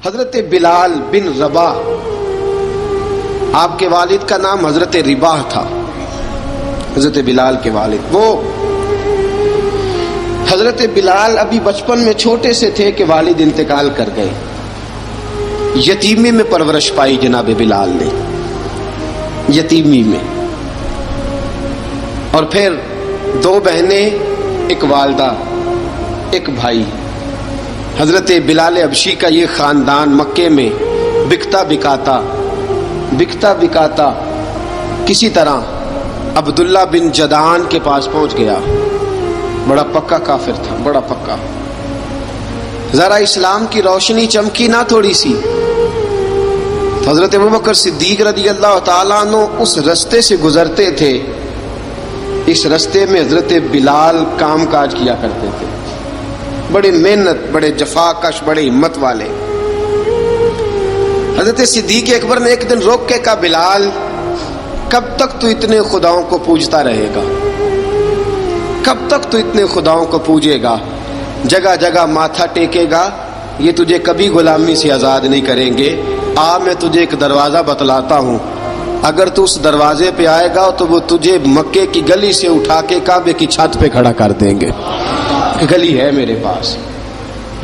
حضرت بلال بن رباح، آپ کے والد کا نام حضرت رباح تھا، حضرت بلال کے والد۔ وہ حضرت بلال ابھی بچپن میں چھوٹے سے تھے کہ والد انتقال کر گئے، یتیمی میں پرورش پائی جناب بلال نے، یتیمی میں، اور پھر دو بہنیں، ایک والدہ، ایک بھائی۔ حضرت بلال حبشی کا یہ خاندان مکے میں بکتا بکاتا کسی طرح عبداللہ بن جدعان کے پاس پہنچ گیا۔ بڑا پکا کافر تھا، بڑا پکا۔ ذرا اسلام کی روشنی چمکی نہ تھوڑی سی، حضرت ابوبکر صدیق رضی اللہ تعالیٰ عنہ اس رستے سے گزرتے تھے، اس رستے میں حضرت بلال کام کاج کیا کرتے تھے، بڑے محنت، بڑے جفاکش، بڑے ہمت والے۔ حضرت صدیق اکبر نے ایک دن روک کے کہا، بلال کب تک تو اتنے خداؤں کو پوجتا رہے گا؟ کب تک تو اتنے خداؤں کو پوجے گا، جگہ جگہ ماتھا ٹیکے گا؟ یہ تجھے کبھی غلامی سے آزاد نہیں کریں گے۔ میں تجھے ایک دروازہ بتلاتا ہوں، اگر تو اس دروازے پہ آئے گا تو وہ تجھے مکے کی گلی سے اٹھا کے کعبے کی چھت پہ کھڑا کر دیں گے۔ گلی ہے میرے پاس،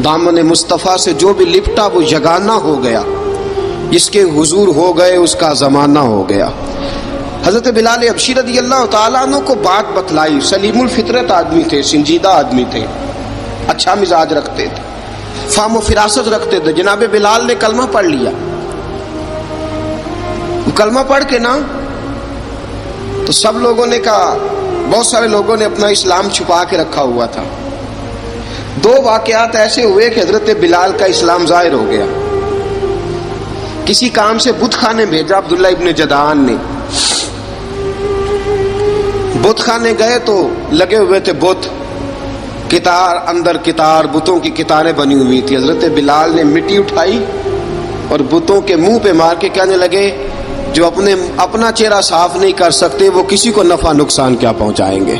دامن مصطفیٰ سے جو بھی لپٹا وہ یگانہ ہو گیا، جس کے حضور ہو گئے اس کا زمانہ ہو گیا۔ حضرت بلال حبشی رضی اللہ تعالیٰ عنہ کو بات بتلائی، سلیم الفطرت آدمی تھے، سنجیدہ آدمی تھے، اچھا مزاج رکھتے تھے، فہم و فراست رکھتے تھے۔ جناب بلال نے کلمہ پڑھ لیا، کلمہ پڑھ کے نا تو سب لوگوں نے کہا، بہت سارے لوگوں نے اپنا اسلام چھپا کے رکھا ہوا تھا۔ دو واقعات ایسے ہوئے کہ حضرت بلال کا اسلام ظاہر ہو گیا۔ کسی کام سے بت خانے بھیجا عبداللہ ابن جدعان نے، بت خانے گئے تو لگے ہوئے تھے بت، کتار اندر کتار، بتوں کی کتاریں بنی ہوئی تھی۔ حضرت بلال نے مٹی اٹھائی اور بتوں کے منہ پہ مار کے کہنے لگے، جو اپنا چہرہ صاف نہیں کر سکتے وہ کسی کو نفع نقصان کیا پہنچائیں گے؟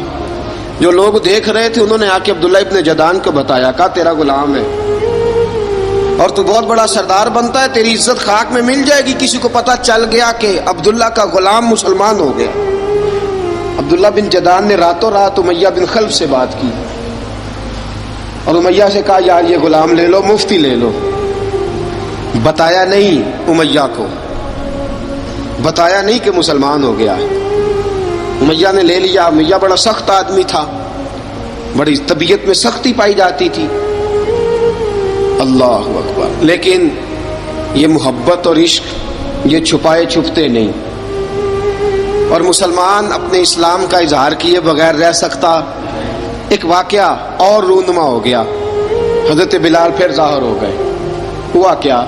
جو لوگ دیکھ رہے تھے انہوں نے آ کے عبداللہ ابن جدعان کو بتایا، کہا تیرا غلام ہے اور تو بہت بڑا سردار بنتا ہے، تیری عزت خاک میں مل جائے گی۔ کسی کو پتہ چل گیا کہ عبداللہ کا غلام مسلمان ہو گیا۔ عبداللہ بن جدعان نے راتوں رات امیہ بن خلف سے بات کی اور امیہ سے کہا، یار یہ غلام لے لو، مفتی لے لو۔ بتایا نہیں امیہ کو، بتایا نہیں کہ مسلمان ہو گیا ہے۔ امیہ نے لے لیا۔ امیہ بڑا سخت آدمی تھا، بڑی طبیعت میں سختی پائی جاتی تھی، اللہ اکبر۔ لیکن یہ محبت اور عشق یہ چھپائے چھپتے نہیں، اور مسلمان اپنے اسلام کا اظہار کیے بغیر رہ سکتا۔ ایک واقعہ اور رونما ہو گیا، حضرت بلال پھر ظاہر ہو گئے۔ ہوا کیا؟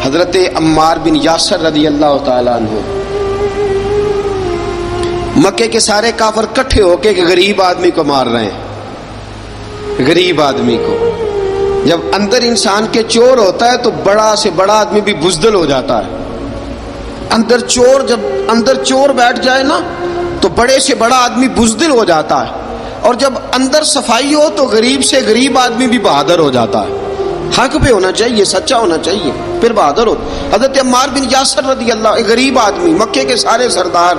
حضرت عمار بن یاسر رضی اللہ تعالیٰ عنہ، مکے کے سارے کافر کٹھے ہو کے ایک غریب آدمی کو مار رہے ہیں، غریب آدمی کو۔ جب اندر انسان کے چور ہوتا ہے تو بڑا سے بڑا آدمی بھی بزدل ہو جاتا ہے۔ جب اندر چور بیٹھ جائے نا تو بڑے سے بڑا آدمی بزدل ہو جاتا ہے، اور جب اندر صفائی ہو تو غریب سے غریب آدمی بھی بہادر ہو جاتا ہے۔ حق پہ ہونا چاہیے، سچا ہونا چاہیے، پھر بہادر ہو۔ حضرت عمار بن یاسر رضی اللہ، ایک غریب آدمی، مکے کے سارے سردار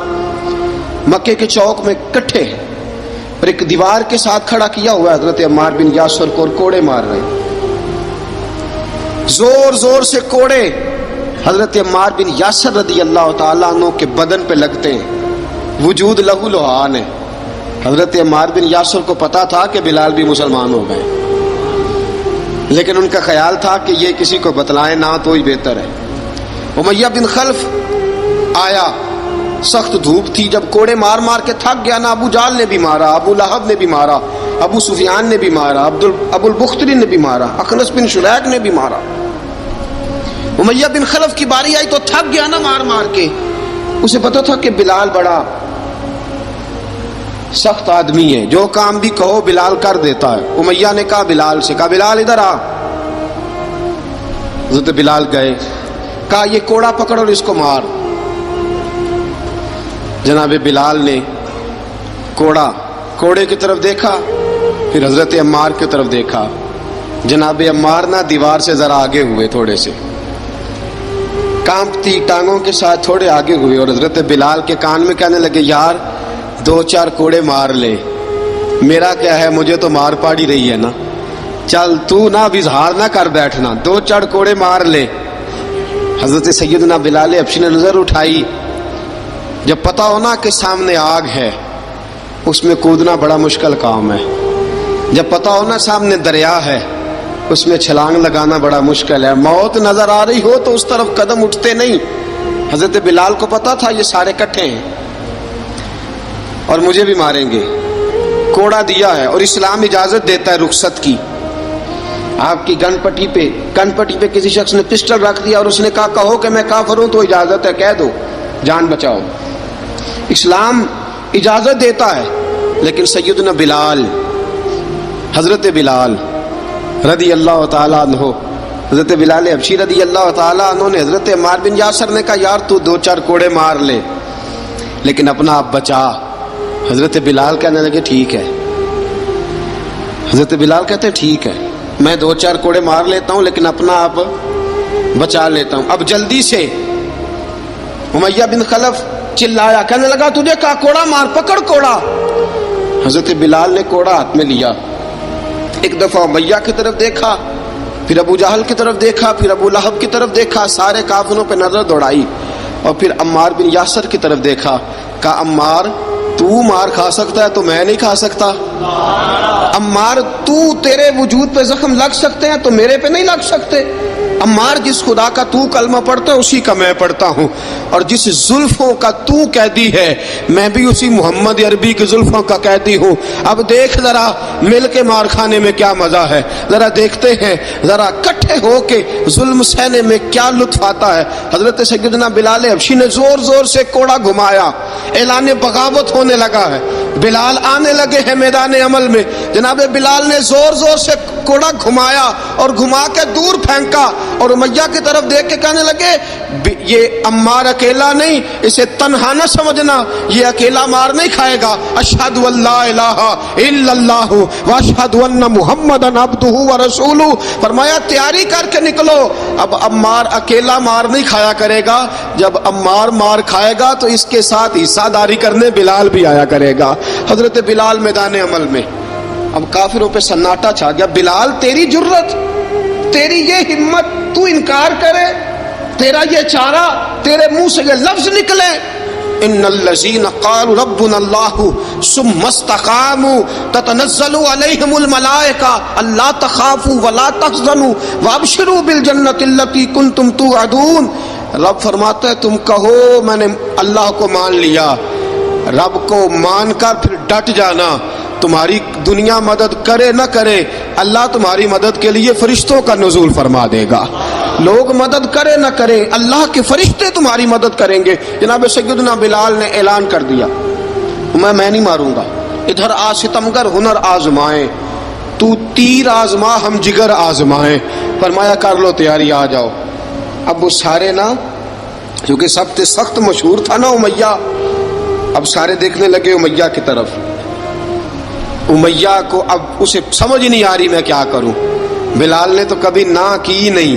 مکے کے چوک میں کٹھے ہیں اور ایک دیوار کے ساتھ کھڑا کیا ہوا ہے حضرت عمار بن یاسر کو، اور کوڑے مار رہے ہیں، زور زور سے کوڑے حضرت عمار بن یاسر رضی اللہ تعالیٰ عنہ کے بدن پہ لگتے ہیں، وجود لہو لہان ہے۔ حضرت عمار بن یاسر کو پتا تھا کہ بلال بھی مسلمان ہو گئے، لیکن ان کا خیال تھا کہ یہ کسی کو بتلائیں نہ تو ہی بہتر ہے۔ امیہ بن خلف آیا، سخت دھوپ تھی، جب کوڑے مار مار کے تھک گیا نا، ابو جال نے بھی مارا، ابو لہب نے بھی مارا، ابو سفیان نے بھی مارا، ابو البختری نے بھی مارا، اخنس بن شلیک نے بھی مارا۔ امیہ بن خلف کی باری آئی تو تھک گیا نا مار مار کے، اسے پتا تھا کہ بلال بڑا سخت آدمی ہے، جو کام بھی کہو بلال کر دیتا ہے۔ امیہ نے کہا بلال سے، کہا بلال ادھر آ۔ حضرت بلال گئے، کہا یہ کوڑا پکڑ اور اس کو مار۔ جناب بلال نے کوڑے کی طرف دیکھا، پھر حضرت عمار کی طرف دیکھا۔ جناب عمار نہ دیوار سے ذرا آگے ہوئے تھوڑے سے، کانپتی ٹانگوں کے ساتھ تھوڑے آگے ہوئے اور حضرت بلال کے کان میں کہنے لگے یار 2-4 کوڑے مار لے، میرا کیا ہے، مجھے تو مار پاڑی رہی ہے نا، چل تو نہ اب اظہار نہ کر بیٹھنا، 2-4 کوڑے مار لے۔ حضرت سیدنا بلال حبشی نے نظر اٹھائی، جب پتا ہونا کہ سامنے آگ ہے اس میں کودنا بڑا مشکل کام ہے، جب پتا ہونا سامنے دریا ہے اس میں چھلانگ لگانا بڑا مشکل ہے، موت نظر آ رہی ہو تو اس طرف قدم اٹھتے نہیں۔ حضرت بلال کو پتا تھا یہ سارے کٹھے ہیں اور مجھے بھی ماریں گے، کوڑا دیا ہے اور اسلام اجازت دیتا ہے رخصت کی۔ آپ کی گن پٹی پہ کسی شخص نے پسٹل رکھ دیا اور اس نے کہا کہو کہ میں کافر ہوں تو اجازت ہے، کہہ دو، جان بچاؤ، اسلام اجازت دیتا ہے۔ لیکن سیدنا بلال، حضرت بلال رضی اللہ تعالیٰ عنہ، حضرت بلال حبشی رضی اللہ تعالیٰ عنہ نے حضرت عمار بن یاسر نے کہا یار تو 2-4 کوڑے مار لے لیکن اپنا آپ بچا۔ حضرت بلال کہنے لگے ٹھیک ہے، حضرت بلال کہتے ہیں ٹھیک ہے میں 2-4 کوڑے مار لیتا ہوں لیکن اپنا آپ بچا لیتا ہوں۔ اب جلدی سے امیہ بن خلف چلایا، کہنے لگا تجھے کہا کوڑا مار، پکڑ کوڑا۔ حضرت بلال نے کوڑا ہاتھ میں لیا، ایک دفعہ امیہ کی طرف دیکھا، پھر ابو جہل کی طرف دیکھا، پھر ابو لہب کی طرف دیکھا، سارے کافروں پہ نظر دوڑائی اور پھر عمار بن یاسر کی طرف دیکھا، کہا عمار تو مار کھا سکتا ہے تو میں نہیں کھا سکتا، عمار تیرے وجود پہ زخم لگ سکتے ہیں تو میرے پہ نہیں لگ سکتے، عمار جس خدا کا تو کلمہ پڑھتا ہے اسی کا میں پڑھتا ہوں، اور جس زلفوں کا تو قیدی ہے میں بھی اسی محمد عربی کی زلفوں کا قیدی ہوں۔ اب دیکھ ذرا مل کے مار کھانے میں کیا مزہ ہے، ذرا دیکھتے ہیں، ذرا اکٹھے ہو کے ظلم سہنے میں کیا لطف آتا ہے۔ حضرت سیدنا بلال حبشی نے زور زور سے کوڑا گھمایا، اعلان بغاوت ہونے لگا ہے، بلال آنے لگے ہیں میدان عمل میں۔ جناب بلال نے زور زور سے کوڑا گھمایا اور گھما کے دور پھینکا اور امیہ کی طرف دیکھ کے کہنے لگے یہ عمار اکیلا نہیں، اسے تنہا نہ سمجھنا، یہ اکیلا مار نہیں کھائے گا۔ اشہد ان لا الہ الا اللہ واشہد ان محمدن عبدہ ورسولہ، فرمایا تیاری کر کے نکلو، اب عمار اکیلا مار نہیں کھایا کرے گا، جب عمار مار کھائے گا تو اس کے ساتھ حصہ داری کرنے بلال بھی آیا کرے گا۔ حضرت بلال میدان عمل میں، اب کافروں پہ سناٹا چھا گیا۔ بلال تیری جرت، تیری یہ ہمت، تو انکار کرے، تیرا یہ چارہ، تیرے منہ سے یہ لفظ نکلے، ان الذین قالوا ربنا اللہ ثم استقاموا تتنزل علیہم الملائکہ الا تخافوا ولا تحزنوا وابشروا بالجنۃ التی کنتم توعدون۔ رب فرماتا ہے تم کہو میں نے اللہ کو مان لیا، رب کو مان کر پھر ڈٹ جانا، تمہاری دنیا مدد کرے نہ کرے اللہ تمہاری مدد کے لیے فرشتوں کا نزول فرما دے گا، لوگ مدد کرے نہ کرے اللہ کے فرشتے تمہاری مدد کریں گے۔ جناب سیدنا بلال نے اعلان کر دیا میں نہیں ماروں گا، ادھر آ ستمگر ہنر آزمائیں، تو تیر آزما ہم جگر آزمائیں، فرمایا کر لو تیاری آ جاؤ۔ اب وہ سارے نا، کیونکہ سب سے سخت مشہور تھا نا امیہ، اب سارے دیکھنے لگے امیہ کی طرف۔ امیہ کو اب اسے سمجھ نہیں آ رہی میں کیا کروں، بلال نے تو کبھی نہ کی نہیں،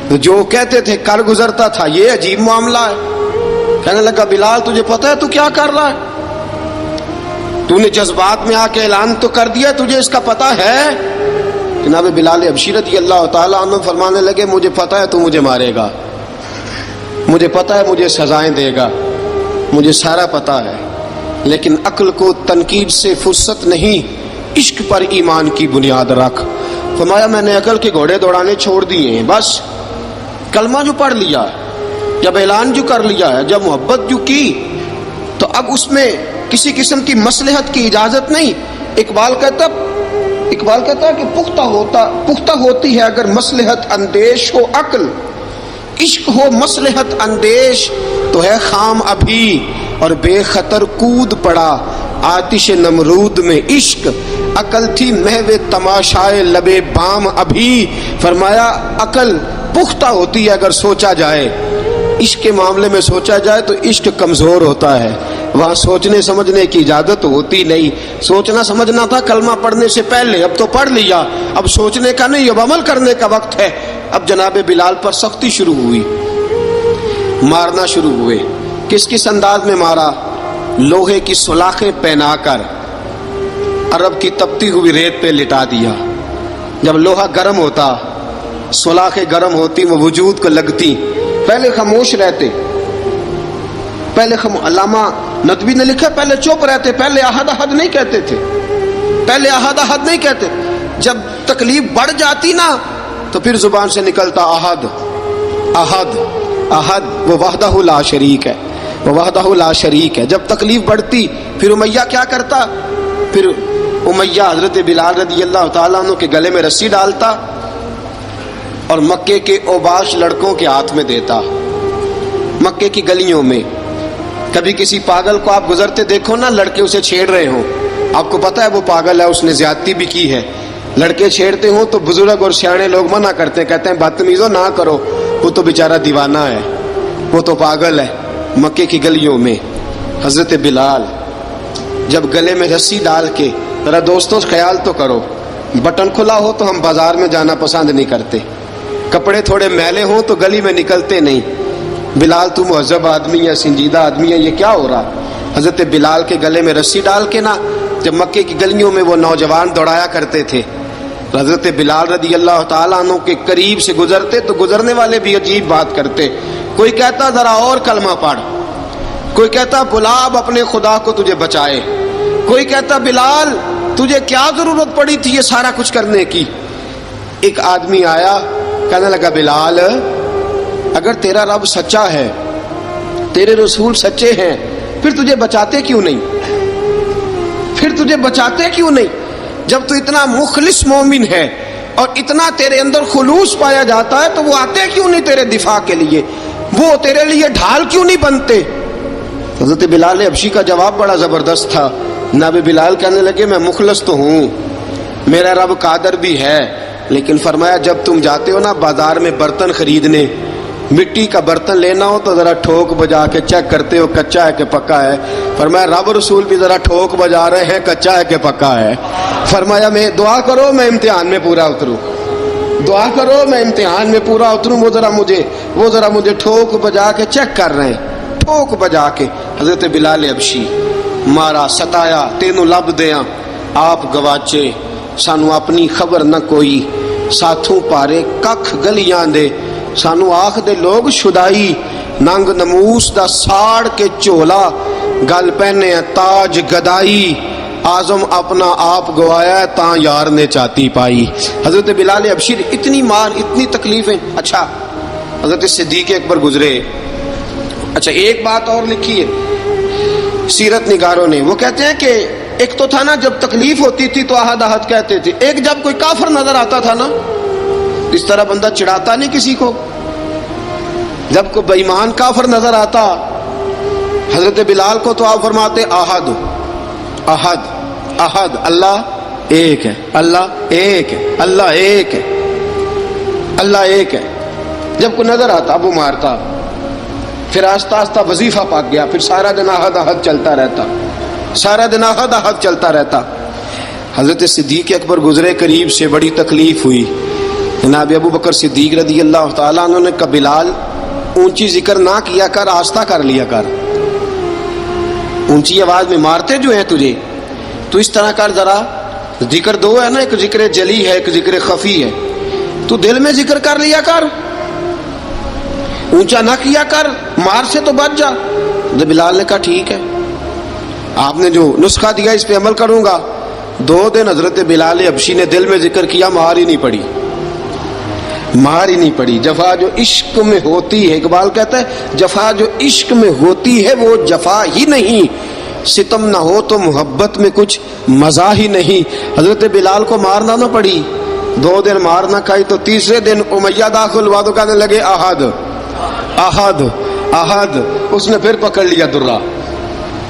تو جو کہتے تھے کر گزرتا تھا، یہ عجیب معاملہ ہے۔ کہنے لگا بلال تجھے پتہ ہے تو کیا کر رہا ہے، تو نے جذبات میں آ کے اعلان تو کر دیا، تجھے اس کا پتہ ہے؟ جناب بلال حبشی رضی اللہ تعالیٰ عنہ فرمانے لگے مجھے پتہ ہے تو مجھے مارے گا، مجھے پتہ ہے مجھے سزائیں دے گا، مجھے سارا پتہ ہے، لیکن عقل کو تنقید سے فرصت نہیں، عشق پر ایمان کی بنیاد رکھ۔ فرمایا میں نے عقل کے گھوڑے دوڑانے چھوڑ دیے ہیں، بس کلمہ جو پڑھ لیا، جب اعلان جو کر لیا ہے، جب محبت جو کی، تو اب اس میں کسی قسم کی مصلحت کی اجازت نہیں۔ اقبال کہتا ہے کہ پختہ ہوتی ہے اگر مصلحت اندیش ہو عقل، عشق ہو مصلحت اندیش تو ہے خام ابھی، اور بے خطر کود پڑا آتش نمرود میں عشق، عقل تھی محو تماشائے لبے بام ابھی۔ فرمایا عقل پختہ ہوتی ہے اگر سوچا جائے، عشق کے معاملے میں سوچا جائے تو عشق کمزور ہوتا ہے، وہاں سوچنے سمجھنے کی اجازت ہوتی نہیں۔ سوچنا سمجھنا تھا کلمہ پڑھنے سے پہلے، اب تو پڑھ لیا، اب سوچنے کا نہیں، اب عمل کرنے کا وقت ہے۔ اب جناب بلال پر سختی شروع ہوئی، مارنا شروع ہوئے. کس کس انداز میں مارا؟ لوہے کی سلاخیں پہنا کر عرب کی تپتی ہوئی ریت پہ لٹا دیا. جب لوہا گرم ہوتا، سلاخیں گرم ہوتی، وہ وجود کو لگتی، پہلے خاموش رہتے. پہلے علامہ ندوی نے لکھا پہلے چپ رہتے، پہلے احد احد نہیں کہتے تھے، پہلے احد احد نہیں کہتے. جب تکلیف بڑھ جاتی نا تو پھر زبان سے نکلتا احد احد احد. وہ وحدہ لا شریک ہے، وہ وحدہ لا شریک ہے. جب تکلیف بڑھتی پھر امیہ کیا کرتا؟ پھر امیہ حضرت بلال رضی اللہ تعالیٰ عنہ کے گلے میں رسی ڈالتا اور مکے کے اوباش لڑکوں کے ہاتھ میں دیتا. مکے کی گلیوں میں کبھی کسی پاگل کو آپ گزرتے دیکھو نا، لڑکے اسے چھیڑ رہے ہوں، آپ کو پتا ہے وہ پاگل ہے، اس نے زیادتی بھی کی ہے. لڑکے چھیڑتے ہوں تو بزرگ اور سیانے لوگ منع کرتے ہیں، کہتے ہیں بدتمیزوں نہ کرو، وہ تو بیچارہ دیوانہ ہے، وہ تو پاگل ہے. مکے کی گلیوں میں حضرت بلال جب گلے میں رسی ڈال کے، ذرا دوستوں خیال تو کرو، بٹن کھلا ہو تو ہم بازار میں جانا پسند نہیں کرتے، کپڑے تھوڑے میلے ہوں تو گلی میں نکلتے نہیں. بلال تو مہذب آدمی ہے، سنجیدہ آدمی ہے، یہ کیا ہو رہا؟ حضرت بلال کے گلے میں رسی ڈال کے نا جب مکے کی گلیوں میں وہ نوجوان دوڑایا کرتے تھے، حضرت بلال رضی اللہ تعالیٰ عنہ کے قریب سے گزرتے تو گزرنے والے بھی عجیب بات کرتے. کوئی کہتا ذرا اور کلمہ پڑھ، کوئی کہتا بلا اب اپنے خدا کو تجھے بچائے، کوئی کہتا بلال تجھے کیا ضرورت پڑی تھی یہ سارا کچھ کرنے کی. ایک آدمی آیا کہنے لگا بلال اگر تیرا رب سچا ہے، تیرے رسول سچے ہیں، پھر تجھے بچاتے کیوں نہیں؟ پھر تجھے بچاتے کیوں نہیں؟ جب تو اتنا مخلص مومن ہے اور اتنا تیرے اندر خلوص پایا جاتا ہے تو وہ آتے کیوں نہیں تیرے دفاع کے لیے؟ وہ تیرے لیے ڈھال کیوں نہیں بنتے؟ حضرت بلال حبشی کا جواب بڑا زبردست تھا. جناب بلال کہنے لگے میں مخلص تو ہوں، میرا رب قادر بھی ہے، لیکن فرمایا جب تم جاتے ہو نا بازار میں برتن خریدنے، مٹی کا برتن لینا ہو تو ذرا ٹھوک بجا کے چیک کرتے ہو کچا ہے کہ پکا ہے. فرمایا رب رسول بھی ذرا ٹھوک بجا رہے ہیں کچا ہے کہ پکا ہے. فرمایا میں دعا کرو میں امتحان میں پورا اتروں، دعا کرو میں امتحان میں پورا اتروں. وہ ذرا مجھے ٹھوک بجا کے چیک کر رہے ہیں، ٹھوک بجا کے. حضرت بلال حبشی مارا ستایا تینوں لب دیاں آپ گواچے، سانو اپنی خبر نہ کوئی، ساتھوں پارے ککھ گلیاں دے، سانو آکھ دے لوگ شدائی، ننگ نموس دا ساڑ کے چولا، گل پہنے تاج گدائی، آزم اپنا آپ گوایا ہے تاں یار نے چاتی پائی. حضرت بلال حبشی اتنی مار اتنی تکلیفیں. اچھا حضرت صدیق اکبر گزرے. اچھا ایک بات اور لکھی ہے سیرت نگاروں نے، وہ کہتے ہیں کہ ایک تو تھا نا جب تکلیف ہوتی تھی تو احد احد کہتے تھے، ایک جب کوئی کافر نظر آتا تھا نا اس طرح بندہ چڑھاتا نہیں کسی کو، جب کوئی بے ایمان کافر نظر آتا حضرت بلال کو تو آپ فرماتے احد احد احد، اللہ ایک ہے، اللہ ایک ہے، اللہ ایک ہے، اللہ ایک ہے. جب کوئی نظر آتا وہ مارتا. پھر آہستہ آہستہ وظیفہ پاک گیا، پھر سارا دن احد احد چلتا رہتا، سارا دن احد احد چلتا رہتا. حضرت صدیق اکبر گزرے قریب سے، بڑی تکلیف ہوئی. جناب ابو بکر صدیق رضی اللہ تعالیٰ عنہ نے کہا بلال اونچی ذکر نہ کیا کر، آہستہ کر لیا کر، اونچی آواز میں مارتے جو ہیں تجھے تو اس طرح کر، ذرا ذکر دو ہے نا، ایک ذکر جلی ہے ایک ذکر خفی ہے، تو دل میں ذکر کر لیا کر، اونچا نہ کیا کر، مار سے تو بچ جا. بلال نے کہا ٹھیک ہے، آپ نے جو نسخہ دیا اس پہ عمل کروں گا. 2 دن حضرت بلال حبشی نے دل میں ذکر کیا، مار ہی نہیں پڑی، مار ہی نہیں پڑی. جفا جو عشق میں ہوتی ہے، اقبال کہتا ہے جفا جو عشق میں ہوتی ہے وہ جفا ہی نہیں، ستم نہ ہو تو محبت میں کچھ مزہ ہی نہیں. حضرت بلال کو مارنا نہ پڑی، 2 دن مار نہ کھائی تو تیسرے دن امیہ داخل ہوا تو کہنے لگے احد احد احد. اس نے پھر پکڑ لیا درہ،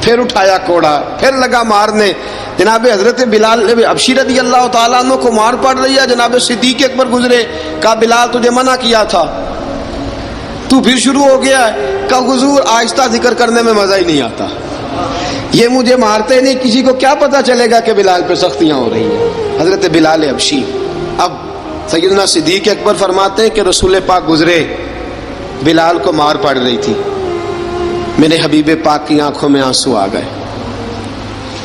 پھر اٹھایا کوڑا، پھر لگا مارنے. جناب حضرت بلال حبشی رضی اللہ تعالیٰ عنہ کو مار پڑ رہی ہے. جناب صدیق اکبر گزرے، کہا بلال تجھے منع کیا تھا، تو پھر شروع ہو گیا ہے. کہا حضور آہستہ ذکر کرنے میں مزہ ہی نہیں آتا، یہ مجھے مارتے نہیں، کسی کو کیا پتا چلے گا کہ بلال پہ سختیاں ہو رہی ہیں. حضرت بلال حبشی. اب سیدنا صدیق اکبر فرماتے ہیں کہ رسول پاک گزرے، بلال کو مار پڑ رہی تھی، میرے حبیب پاک کی آنکھوں میں آنسو آ گئے.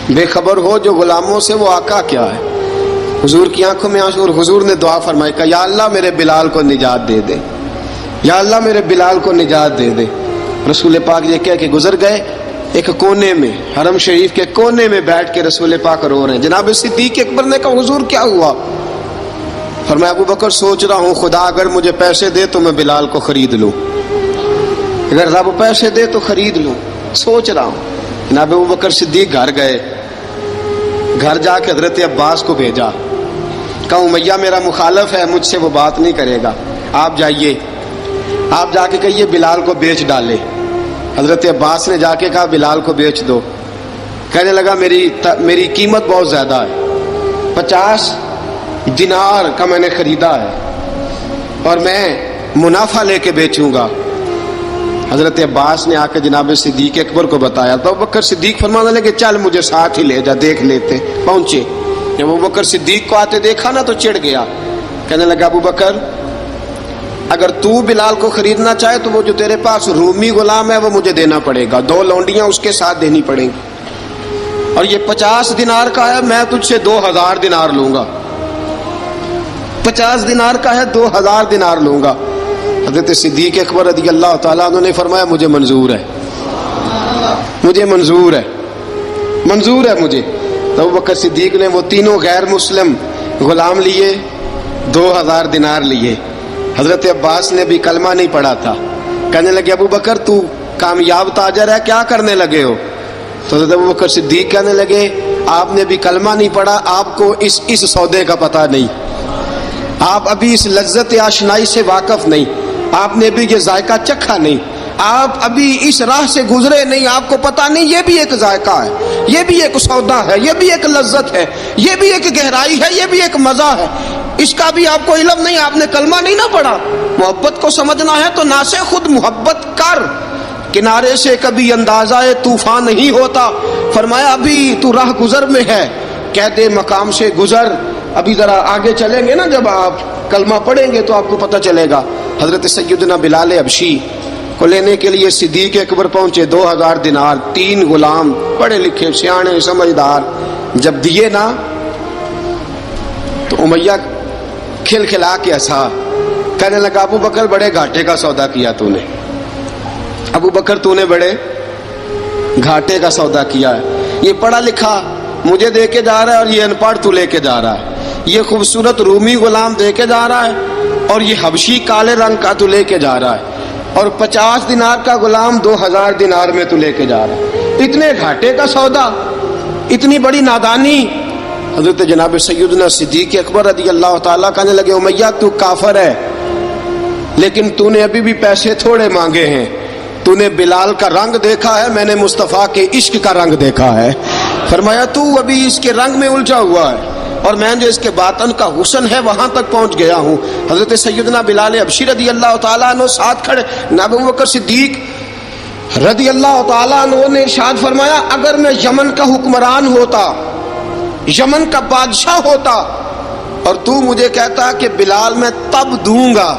بے خبر ہو جو غلاموں سے وہ آقا کیا ہے. حضور کی آنکھوں میں آنسو، اور حضور نے دعا فرمائی کہ یا اللہ میرے بلال کو نجات دے دے، یا اللہ میرے بلال کو نجات دے دے. رسول پاک یہ کہہ کے گزر گئے. ایک کونے میں، حرم شریف کے کونے میں بیٹھ کے رسول پاک رو رہے ہیں. جناب صدیق اکبر نے کہا حضور کیا ہوا؟ فرمایا ابو بکر سوچ رہا ہوں خدا اگر مجھے پیسے دے تو میں بلال کو خرید لوں، اگر رب پیسے دے تو خرید لوں، سوچ رہا ہوں. جناب ابو بکر صدیق گھر گئے، گھر جا کے حضرت عباس کو بھیجا، کہا امیہ میرا مخالف ہے، مجھ سے وہ بات نہیں کرے گا، آپ جائیے، آپ جا کے کہیے بلال کو بیچ ڈالے. حضرت عباس نے جا کے کہا بلال کو بیچ دو. کہنے لگا میری قیمت بہت زیادہ ہے، 50 دینار کا میں نے خریدا ہے اور میں منافع لے کے بیچوں گا. حضرت عباس نے آ کے جناب صدیق اکبر کو بتایا تو ابوبکر صدیق فرمانے لگے چل مجھے ساتھ ہی لے جا، دیکھ لیتے. پہنچے، جب ابوبکر صدیق کو آتے دیکھا نا تو چڑ گیا. کہنے لگا ابوبکر اگر تو بلال کو خریدنا چاہے تو وہ جو تیرے پاس رومی غلام ہے وہ مجھے دینا پڑے گا، 2 لونڈیاں اس کے ساتھ دینی پڑیں گی، اور یہ 50 دینار کا ہے، میں تجھ سے 2000 دینار لوں گا. 50 دینار کا ہے، 2000 دینار لوں گا. حضرت صدیق اکبر رضی اللہ تعالیٰ عنہ نے فرمایا مجھے منظور ہے، مجھے منظور ہے، منظور ہے مجھے. تو ابوبکر صدیق نے وہ تینوں غیر مسلم غلام لیے، 2000 دینار لیے. حضرت عباس نے بھی کلمہ نہیں پڑھا تھا. کہنے لگے ابو بکر تو کامیاب تاجر ہے، کیا کرنے لگے ہو؟ تو حضرت ابو بکر صدیق کہنے لگے آپ نے بھی کلمہ نہیں پڑھا، آپ کو اس سودے کا پتہ نہیں، آپ ابھی اس لذت آشنائی سے واقف نہیں، آپ نے بھی یہ ذائقہ چکھا نہیں، آپ ابھی اس راہ سے گزرے نہیں، آپ کو پتہ نہیں یہ بھی ایک ذائقہ ہے، یہ بھی ایک سودا ہے، یہ بھی ایک لذت ہے، یہ بھی ایک گہرائی ہے، یہ بھی ایک مزہ ہے، اس کا بھی آپ کو علم نہیں، آپ نے کلمہ نہیں نہ پڑھا. محبت کو سمجھنا ہے تو نہ سے خود محبت کر، کنارے سے کبھی اندازہ طوفان نہیں ہوتا. فرمایا ابھی تو راہ گزر میں ہے، قید مقام سے گزر، ابھی ذرا آگے چلیں گے نا، جب آپ کلمہ پڑھیں گے تو آپ کو پتہ چلے گا. حضرت سیدنا بلال حبشی کو لینے کے لیے صدیق اکبر پہنچے، 2000 دینار، 3 غلام پڑھے لکھے سیانے سمجھدار. جب دیے نا تو امیہ کھلکھلا کے ہنسا. کہنے لگا ابو بکر بڑے گھاٹے کا سودا کیا تو نے، ابو بکر تو نے بڑے گھاٹے کا سودا کیا ہے. یہ پڑھا لکھا مجھے دے کے جا رہا ہے اور یہ ان پڑھ تو لے کے جا رہا ہے، یہ خوبصورت رومی غلام دے کے جا رہا ہے اور یہ حبشی کالے رنگ کا تو لے کے جا رہا ہے، اور 50 دینار کا غلام 2000 دینار میں تو لے کے جا رہا ہے. اتنے گھاٹے کا سودا، اتنی بڑی نادانی. حضرت جناب سیدنا صدیق اکبر رضی اللہ تعالیٰ کہنے لگے امیہ تو کافر ہے، لیکن تو نے ابھی بھی پیسے تھوڑے مانگے ہیں، تو نے بلال کا رنگ دیکھا ہے، میں نے مصطفیٰ کے عشق کا رنگ دیکھا ہے. فرمایا تو ابھی اس کے رنگ میں الجھا ہوا ہے اور میں جو اس کے باطن کا حسن ہے وہاں تک پہنچ گیا ہوں. حضرت سیدنا بلال حبشی رضی اللہ تعالیٰ عنہ ساتھ کھڑے. ابو بکر صدیق رضی اللہ تعالیٰ عنہ نے ارشاد فرمایا اگر میں یمن کا حکمران ہوتا، یمن کا بادشاہ ہوتا، اور تو مجھے کہتا کہ بلال میں تب دوں گا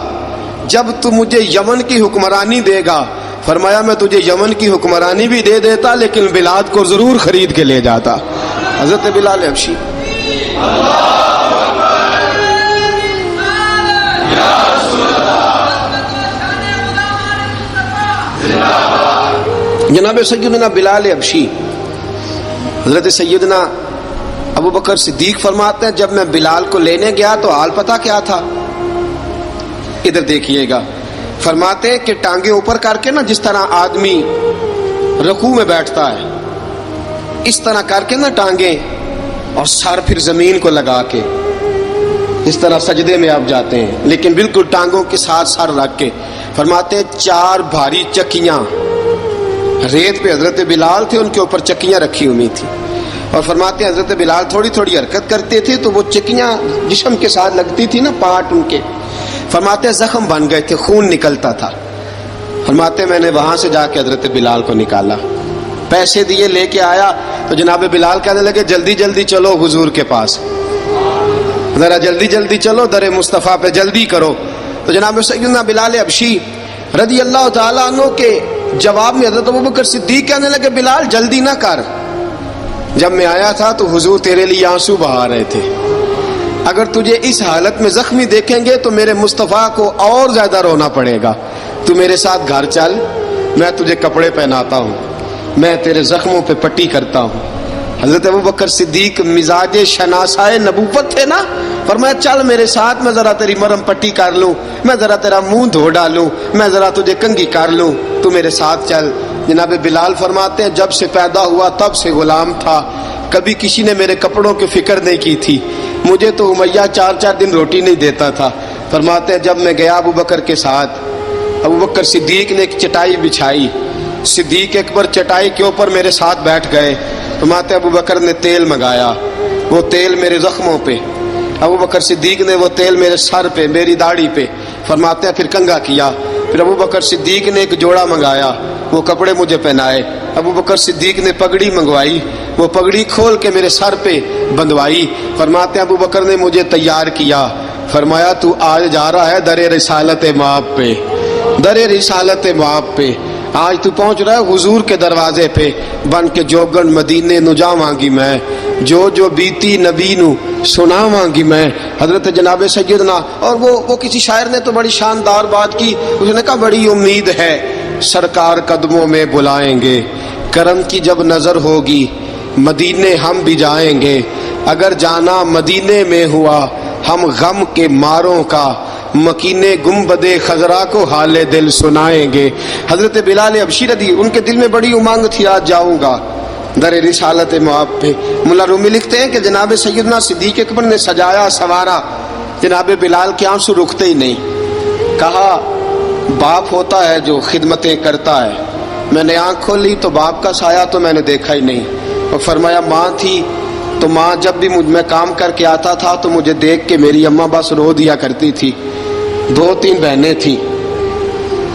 جب تو مجھے یمن کی حکمرانی دے گا. فرمایا میں تجھے یمن کی حکمرانی بھی دے دیتا لیکن بلال کو ضرور خرید کے لے جاتا. حضرت بلال حبشی جناب سیدنا بلال حبشی حضرت سیدنا ابو بکر صدیق فرماتے ہیں جب میں بلال کو لینے گیا تو حال پتہ کیا تھا؟ ادھر دیکھیے گا. فرماتے ہیں کہ ٹانگیں اوپر کر کے نا جس طرح آدمی رکوع میں بیٹھتا ہے اس طرح کر کے نا ٹانگیں، اور سر پھر زمین کو لگا کے اس طرح سجدے میں آپ جاتے ہیں، لیکن بالکل ٹانگوں کے ساتھ سر رکھ کے. فرماتے ہیں 4 بھاری چکیاں ریت پہ حضرت بلال تھے، ان کے اوپر چکیاں رکھی ہوئی تھی، اور فرماتے ہیں حضرت بلال تھوڑی تھوڑی حرکت کرتے تھے تو وہ چکیاں جسم کے ساتھ لگتی تھی نا، پارٹ ان کے. فرماتے ہیں زخم بن گئے تھے، خون نکلتا تھا. فرماتے ہیں میں نے وہاں سے جا کے حضرت بلال کو نکالا، پیسے دیے لے کے آیا تو جناب بلال کہنے لگے جلدی جلدی چلو حضور کے پاس، ذرا جلدی جلدی چلو در مصطفیٰ پہ جلدی کرو. تو جناب سیدنا بلال حبشی رضی اللہ تعالیٰ عنہ کے جواب میں حضرت ابوبکر صدیق کہنے لگے بلال جلدی نہ کر، جب میں آیا تھا تو حضور تیرے لیے آنسو بہا رہے تھے، اگر تجھے اس حالت میں زخمی دیکھیں گے تو میرے مصطفیٰ کو اور زیادہ رونا پڑے گا، تو میرے ساتھ گھر چل، میں تجھے کپڑے پہناتا ہوں، میں تیرے زخموں پہ پٹی کرتا ہوں۔ حضرت ابوبکر صدیق مزاج شناسائے نبوت تھے نا، فرمایا چل میرے ساتھ، میں ذرا تیری مرم پٹی کر لوں، میں ذرا تیرا منہ دھو ڈالوں، میں ذرا تجھے کنگھی کر لوں، تو میرے ساتھ چل۔ جناب بلال فرماتے ہیں جب سے پیدا ہوا تب سے غلام تھا، کبھی کسی نے میرے کپڑوں کی فکر نہیں کی تھی، مجھے تو امیہ 4 دن روٹی نہیں دیتا تھا۔ فرماتے ہیں جب میں گیا ابوبکر کے ساتھ، ابوبکر صدیق نے ایک چٹائی بچھائی، صدیق اکبر چٹائی کے اوپر میرے ساتھ بیٹھ گئے۔ فرماتے ہیں ابوبکر نے تیل منگایا، وہ تیل میرے زخموں پہ، ابوبکر صدیق نے وہ تیل میرے سر پہ، میری داڑھی پہ، فرماتے ہیں پھر کنگھا کیا، پھر ابوبکر صدیق نے ایک جوڑا منگایا، وہ کپڑے مجھے پہنائے، ابوبکر صدیق نے پگڑی منگوائی، وہ پگڑی کھول کے میرے سر پہ بندھوائی۔ فرماتے ہیں ابوبکر نے مجھے تیار کیا، فرمایا تو آج جا رہا ہے در رسالت مآب پہ، در رسالت مآب پہ، آج تو پہنچ رہا ہے حضور کے دروازے پہ، بن کے جوگن مدینے نو جاواں گی میں، جو بیتی نبی نو سناواں گی میں۔ حضرت جناب سیدنا، اور وہ کسی شاعر نے تو بڑی شاندار بات کی، اس نے کہا بڑی امید ہے سرکار قدموں میں بلائیں گے، کرم کی جب نظر ہوگی مدینے ہم بھی جائیں گے، اگر جانا مدینے میں ہوا ہم غم کے ماروں کا، مکینے گنبد خضرا کو حال دل سنائیں گے۔ حضرت بلال حبشی رضی ان کے دل میں بڑی امنگ تھی آج جاؤں گا در رسالت مآب پہ۔ ملا رومی لکھتے ہیں کہ جناب سیدنا صدیق اکبر نے سجایا سوارا، جناب بلال کے آنسو رکتے ہی نہیں، کہا باپ ہوتا ہے جو خدمتیں کرتا ہے، میں نے آنکھ کھولی تو باپ کا سایہ تو میں نے دیکھا ہی نہیں، اور فرمایا ماں تھی تو ماں جب بھی میں کام کر کے آتا تھا تو مجھے دیکھ کے میری اماں بس رو دیا کرتی تھی، 2-3 بہنیں تھیں،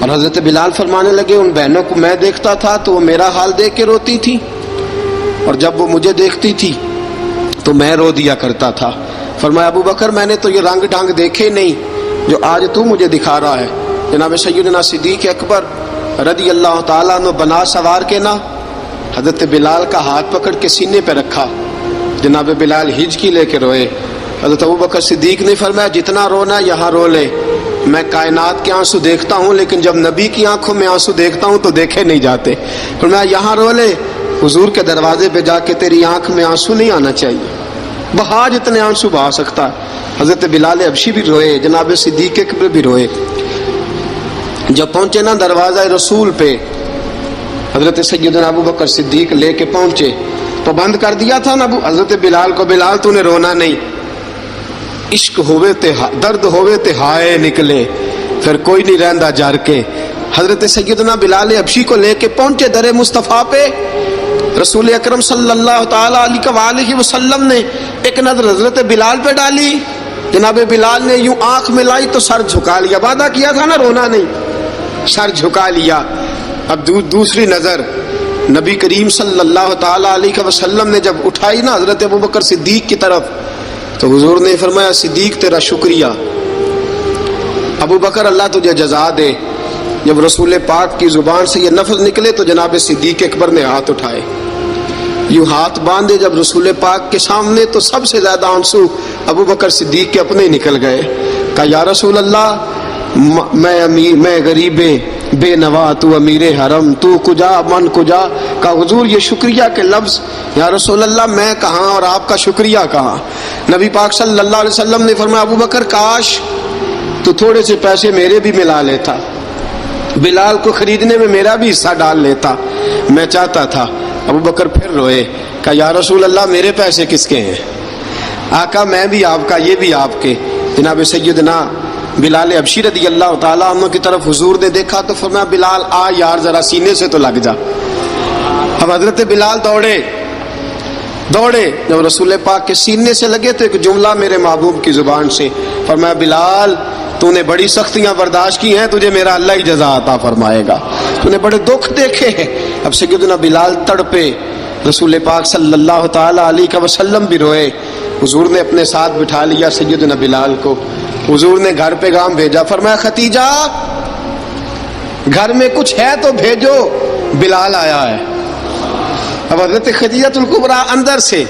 اور حضرت بلال فرمانے لگے ان بہنوں کو میں دیکھتا تھا تو وہ میرا حال دیکھ کے روتی تھی، اور جب وہ مجھے دیکھتی تھی تو میں رو دیا کرتا تھا۔ فرمایا ابو بکر میں نے تو یہ رنگ ڈھنگ دیکھے نہیں جو آج تو مجھے دکھا رہا ہے۔ جناب سیدنا صدیق اکبر رضی اللہ تعالیٰ عنہ بنا سوار کے نا حضرت بلال کا ہاتھ پکڑ کے سینے پہ رکھا، جناب بلال ہجکی لے کے روئے۔ حضرت ابو بکر صدیق نے فرمایا جتنا رونا یہاں رو لے، میں کائنات کے آنسو دیکھتا ہوں لیکن جب نبی کی آنکھوں میں آنسو دیکھتا ہوں تو دیکھے نہیں جاتے، فرمایا یہاں رو لے، حضور کے دروازے پہ جا کے تیری آنکھ میں آنسو نہیں آنا چاہیے، بہا جتنے آنسو بہا سکتا ہے۔ حضرت بلال حبشی بھی روئے، جناب صدیق اکبر بھی روئے۔ جب پہنچے نا دروازہ رسول پہ، حضرت سیدنا ابو بکر صدیق لے کے پہنچے تو بند کر دیا تھا نا حضرت بلال کو، بلال تو نے رونا نہیں، عشق ہوئے تے درد ہوئے تے ہائے نکلے، پھر کوئی نہیں رہندا جار کے۔ حضرت سیدنا بلال حبشی کو لے کے پہنچے در مصطفیٰ پہ، رسول اکرم صلی اللہ تعالی علیہ وسلم نے ایک نظر حضرت بلال پہ ڈالی، جناب بلال نے یوں آنکھ ملائی تو سر جھکا لیا، وعدہ کیا تھا نا رونا نہیں، سر جھکا لیا۔ اب دوسری نظر نبی کریم صلی اللہ تعالی علیہ وسلم نے جب اٹھائی نا حضرت ابوبکر صدیق کی طرف تو حضور نے فرمایا صدیق تیرا شکریہ، ابو بکر اللہ تجھے جزا دے۔ جب رسول پاک کی زبان سے یہ لفظ نکلے تو جناب صدیق اکبر نے ہاتھ اٹھائے، یوں ہاتھ باندھے جب رسول پاک کے سامنے تو سب سے زیادہ آنسو ابو بکر صدیق کے اپنے نکل گئے۔ کہا یا رسول اللہ میں غریب بے نوا، تو امیر حرم، تو کجا من کجا۔ کہا حضور یہ شکریہ کے لفظ، یا رسول اللہ میں کہاں اور آپ کا شکریہ کہاں۔ نبی پاک صلی اللہ علیہ وسلم نے فرمایا ابو بکر کاش تو تھوڑے سے پیسے میرے بھی ملا لیتا، بلال کو خریدنے میں میرا بھی حصہ ڈال لیتا، میں چاہتا تھا۔ ابو بکر پھر روئے، کہا یا رسول اللہ میرے پیسے کس کے ہیں؟ آقا میں بھی آپ کا، یہ بھی آپ کے۔ جناب سیدنا بلال حبشی رضی اللہ تعالیٰ عنہ کی طرف حضور نے دیکھا تو فرمایا بلال آ یار ذرا سینے سے تو لگ جا۔ اب حضرت بلال دوڑے، جب رسول پاک کے سینے سے لگے تو ایک جملہ میرے محبوب کی زبان سے، فرمایا بلال تو نے بڑی سختیاں برداشت کی ہیں، تجھے میرا اللہ ہی جزا عطا فرمائے گا، تو نے بڑے دکھ دیکھے ہیں۔ اب سیدنا بلال تڑپے، رسول پاک صلی اللہ تعالی علیہ وسلم بھی روئے۔ حضور نے اپنے ساتھ بٹھا لیا سیدنا بلال کو، حضور نے گھر پیغام بھیجا، فرمایا ختیجہ گھر میں کچھ ہے تو بھیجو، بلال آیا ہے۔ اب حضرت خدیجہ الکبریٰ اندر سے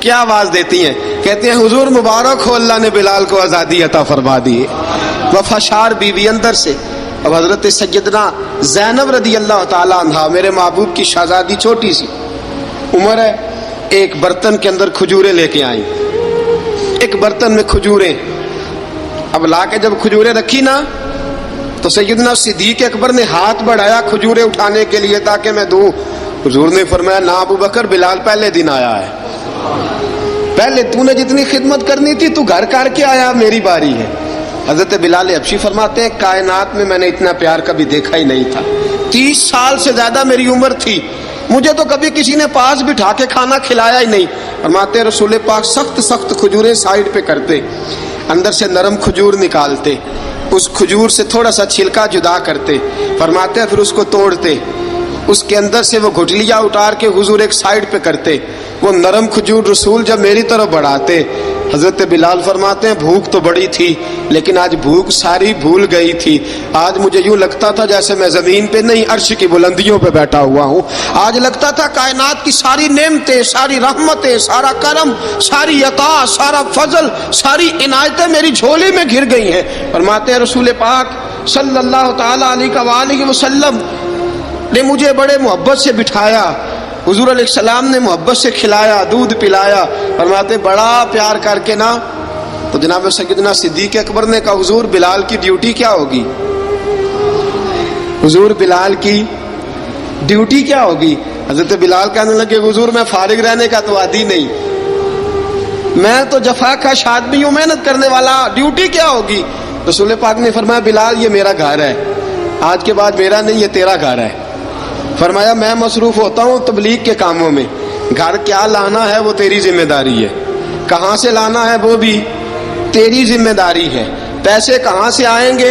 کیا آواز دیتی ہیں؟ کہتے ہیں حضور مبارک ہو، اللہ نے بلال کو آزادی عطا فرما دی ہے۔ وفاشار بیوی اندر سے۔ اب حضرت سیدنا زینب رضی اللہ تعالی عنہا، میرے محبوب کی شہزادی، چھوٹی سی عمر ہے، ایک برتن کے اندر کھجوریں لے کے آئیں، ایک برتن میں کھجوریں۔ اب لا کے جب کھجوریں رکھی نا تو سیدنا صدیق اکبر نے ہاتھ بڑھایا کھجوریں اٹھانے کے لیے تاکہ میں دوں۔ حضور نے فرمایا نہ ابو بکر، بلال پہلے دن آیا ہے، پہلے تو نے جتنی خدمت کرنی تھی تو گھر کر کے آیا، میری باری ہے۔ حضرت بلال حبشی فرماتے ہیں کائنات میں نے اتنا پیار کبھی دیکھا ہی نہیں تھا۔ 30 سال سے زیادہ میری عمر تھی، مجھے تو کبھی کسی نے پاس بٹھا کے کھانا کھلایا ہی نہیں۔ فرماتے رسول پاک سخت سخت کھجوریں سائیڈ پہ کرتے، اندر سے نرم کھجور نکالتے، اس کھجور سے تھوڑا سا چھلکا جدا کرتے، فرماتے پھر اس کو توڑتے، اس کے اندر سے وہ گھٹلیاں اتار کے حضور ایک سائیڈ پہ کرتے، وہ نرم کھجور رسول جب میری طرف بڑھاتے، حضرت بلال فرماتے ہیں بھوک تو بڑی تھی لیکن آج بھوک ساری بھول گئی تھی۔ آج مجھے یوں لگتا تھا جیسے میں زمین پہ نہیں عرش کی بلندیوں پہ بیٹھا ہوا ہوں۔ آج لگتا تھا کائنات کی ساری نعمتیں، ساری رحمتیں، سارا کرم، ساری عطا، سارا فضل، ساری عنایتیں میری جھولی میں گر گئی ہیں۔ فرماتے ہیں رسول پاک صلی اللہ تعالی علیہ وآلہ وسلم نے مجھے بڑے محبت سے بٹھایا، حضور علیہ السلام نے محبت سے کھلایا، دودھ پلایا۔ فرماتے بڑا پیار کر کے نا تو جناب سیدنا صدیق اکبر نے کہا حضور بلال کی ڈیوٹی کیا ہوگی؟ حضور بلال کی ڈیوٹی کیا ہوگی؟ حضرت بلال کہنے لگے حضور میں فارغ رہنے کا تو عادی نہیں، میں تو جفا کش آدمی ہوں، محنت کرنے والا، ڈیوٹی کیا ہوگی؟ رسول پاک نے فرمایا بلال یہ میرا گھر ہے، آج کے بعد میرا نہیں یہ تیرا گھر ہے۔ فرمایا میں مصروف ہوتا ہوں تبلیغ کے کاموں میں، گھر کیا لانا ہے وہ تیری ذمہ داری ہے، کہاں سے لانا ہے وہ بھی تیری ذمہ داری ہے، پیسے کہاں سے آئیں گے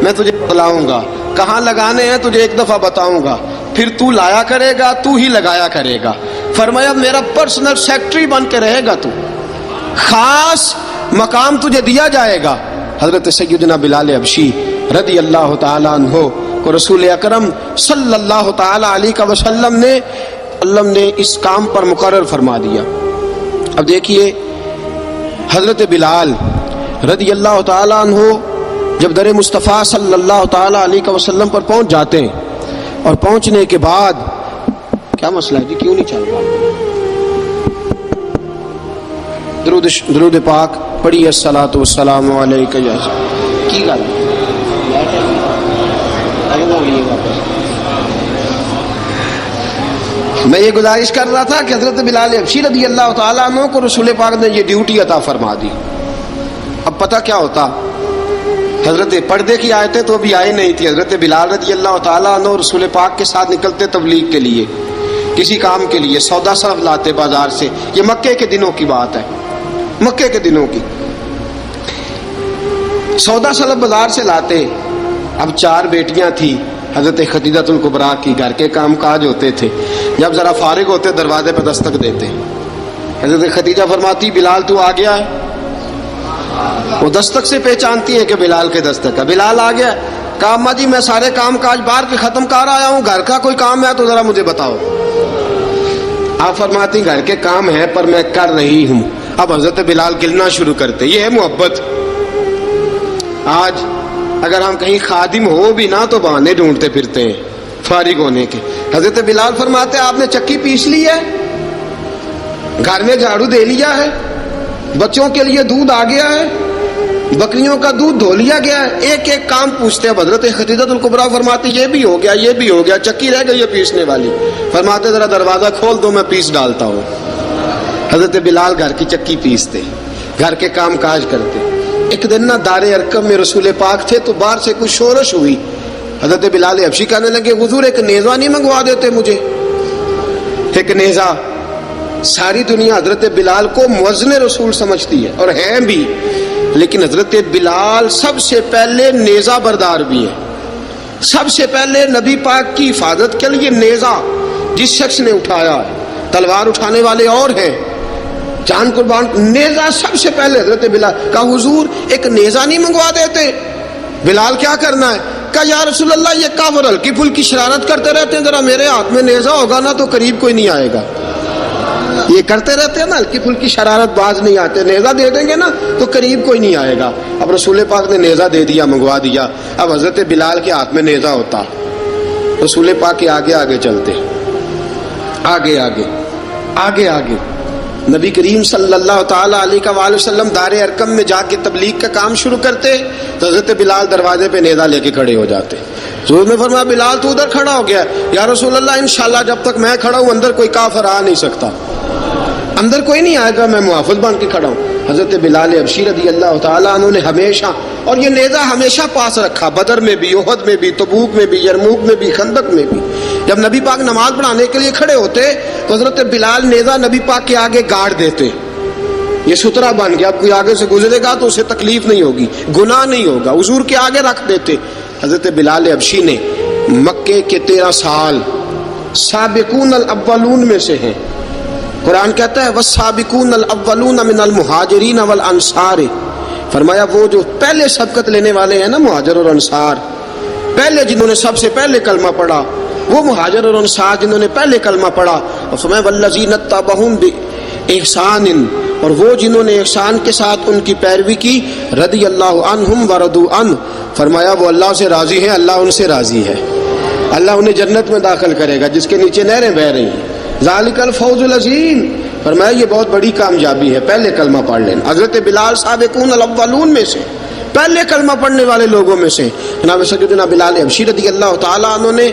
میں تجھے بتلاؤں گا، کہاں لگانے ہیں تجھے ایک دفعہ بتاؤں گا، پھر تو لایا کرے گا، تو ہی لگایا کرے گا۔ فرمایا میرا پرسنل سیکٹری بن کے رہے گا، تو خاص مقام تجھے دیا جائے گا۔ حضرت سیدنا بلال حبشی رضی اللہ تعالیٰ عنہ کو رسول اکرم صلی اللہ تعالیٰ علیہ وسلم نے اس کام پر مقرر فرما دیا۔ اب دیکھیے حضرت بلال رضی اللہ تعالیٰ عنہ جب در مصطفیٰ صلی اللہ تعالیٰ علیہ وسلم پر پہنچ جاتے ہیں، اور پہنچنے کے بعد کیا مسئلہ ہے جی، کیوں نہیں چل رہا؟ درود پاک پڑھیے الصلاۃ والسلام علیک یا کی گل میں یہ گزارش کر رہا تھا کہ حضرت بلال حبشی رضی اللہ تعالیٰ عنہ کو رسول پاک نے یہ ڈیوٹی عطا فرما دی۔ اب پتہ کیا ہوتا، حضرت پردے کی آیتیں تو ابھی آئی نہیں تھی، حضرت بلال رضی اللہ تعالیٰ عنہ رسول پاک کے ساتھ نکلتے تبلیغ کے لیے، کسی کام کے لیے، سودا صرف لاتے بازار سے۔ یہ مکے کے دنوں کی بات ہے، مکے کے دنوں کی، سودا صرف بازار سے لاتے۔ اب 4 بیٹیاں تھیں حضرت خدیجہ الکبریٰ کی، گھر کے کام کاج ہوتے تھے، جب ذرا فارغ ہوتے دروازے پہ دستک دیتے، حضرت خدیجہ فرماتی بلال تو آ گیا ہے، وہ دستک سے پہچانتی ہے کہ بلال کے دستک ہے، بلال آ گیا۔ کہا اماں جی میں سارے کام کاج باہر کے ختم کر آیا ہوں، گھر کا کوئی کام ہے تو ذرا مجھے بتاؤ۔ آپ فرماتی گھر کے کام ہیں پر میں کر رہی ہوں۔ اب حضرت بلال گلنا شروع کرتے، یہ ہے محبت۔ آج اگر ہم کہیں خادم ہو بھی نہ تو بہانے ڈھونڈتے پھرتے ہیں فارغ ہونے کے۔ حضرت بلال فرماتے آپ نے چکی پیس لی ہے، گھر میں جھاڑو دے لیا ہے، بچوں کے لیے دودھ آ گیا ہے، بکریوں کا دودھ دھو لیا گیا ہے، ایک ایک کام پوچھتے ہیں۔ حضرت خدیجہ الکبریٰ فرماتی یہ بھی ہو گیا، یہ بھی ہو گیا، چکی رہ گئی ہے پیسنے والی۔ فرماتے ذرا دروازہ کھول دو میں پیس ڈالتا ہوں۔ حضرت بلال گھر کی چکی پیستے، گھر کے کام کاج کرتے۔ ایک دن نا دار ارقم میں رسول پاک تھے تو باہر سے کچھ شورش ہوئی، حضرت بلال حبشی کہنے لگے حضور ایک نیزہ نہیں منگوا دیتے مجھے؟ ایک نیزہ۔ ساری دنیا حضرت بلال کو مؤذن رسول سمجھتی ہے اور ہیں بھی، لیکن حضرت بلال سب سے پہلے نیزہ بردار بھی ہیں۔ سب سے پہلے نبی پاک کی حفاظت کے لیے نیزہ جس شخص نے اٹھایا ہے، تلوار اٹھانے والے اور ہیں، جان قربان، نیزہ سب سے پہلے حضرت بلال۔ کہا حضور ایک نیزہ نہیں منگوا دیتے؟ بلال کیا کرنا ہے؟ کہا یا رسول اللہ یہ کافر ہلکی پھلکی شرارت کرتے رہتے ہیں، ذرا میرے ہاتھ میں نیزہ ہوگا نا تو قریب کوئی نہیں آئے گا. یہ کرتے رہتے ہیں نا ہلکی پھلکی شرارت، باز نہیں آتے، نیزہ دے دیں گے نا تو قریب کوئی نہیں آئے گا. اب رسول پاک نے نیزہ دے دیا، منگوا دیا. اب حضرت بلال کے ہاتھ میں نیزہ ہوتا، رسول پاک کے آگے آگے چلتے، آگے آگے آگے آگے. نبی کریم صلی اللہ تعالیٰ علیہ وآلہ وسلم دار ارقم میں جا کے تبلیغ کا کام شروع کرتے تو حضرت بلال دروازے پہ نیزہ لے کے کھڑے ہو جاتے. حضور نے فرمایا بلال تو ادھر کھڑا ہو گیا. یا رسول اللہ انشاءاللہ جب تک میں کھڑا ہوں اندر کوئی کافر آ نہیں سکتا، اندر کوئی نہیں آئے گا، میں محافظ بن کے کھڑا ہوں. حضرت بلال حبشی رضی اللہ تعالیٰ عنہ نے ہمیشہ، اور یہ نیزہ ہمیشہ پاس رکھا، بدر میں بھی، احد میں بھی، تبوک میں بھی، یرموک میں بھی، خندق میں بھی. جب نبی پاک نماز پڑھانے کے لیے کھڑے ہوتے تو حضرت بلال نیزہ نبی پاک کے آگے گاڑ دیتے. یہ سترا بن گیا، اب کوئی آگے سے گزرے گا تو اسے تکلیف نہیں ہوگی، گناہ نہیں ہوگا، حضور کے آگے رکھ دیتے. حضرت بلال حبشی نے مکے کے 13 سال سابقون الاولون میں سے ہیں. قرآن کہتا ہے والسابقون الاولون من المہاجرین والانصار، فرمایا وہ جو پہلے سبقت لینے والے ہیں نا مہاجر اور انصار، پہلے جنہوں نے سب سے پہلے کلمہ پڑھا وہ مہاجر اور انصار جنہوں نے پہلے کلمہ پڑھا. اور فرمایا والذین اتبعوہم باحسان، اور وہ جنہوں نے احسان کے ساتھ ان کی پیروی کی، رضی اللہ عنہم ورضوا عنہ، فرمایا وہ اللہ سے راضی ہیں، اللہ ان سے راضی ہے، اللہ انہیں جنت میں داخل کرے گا جس کے نیچے نہریں بہہ رہی ہیں. ذالک الفوز العظیم، فرمایا یہ بہت بڑی کامیابی ہے پہلے کلمہ پڑھ لینا. حضرت بلال سابقون الاولون میں سے، پہلے کلمہ پڑھنے والے لوگوں میں سے. جناب سیدنا بلال حبشی رضی اللہ تعالیٰ عنہ نے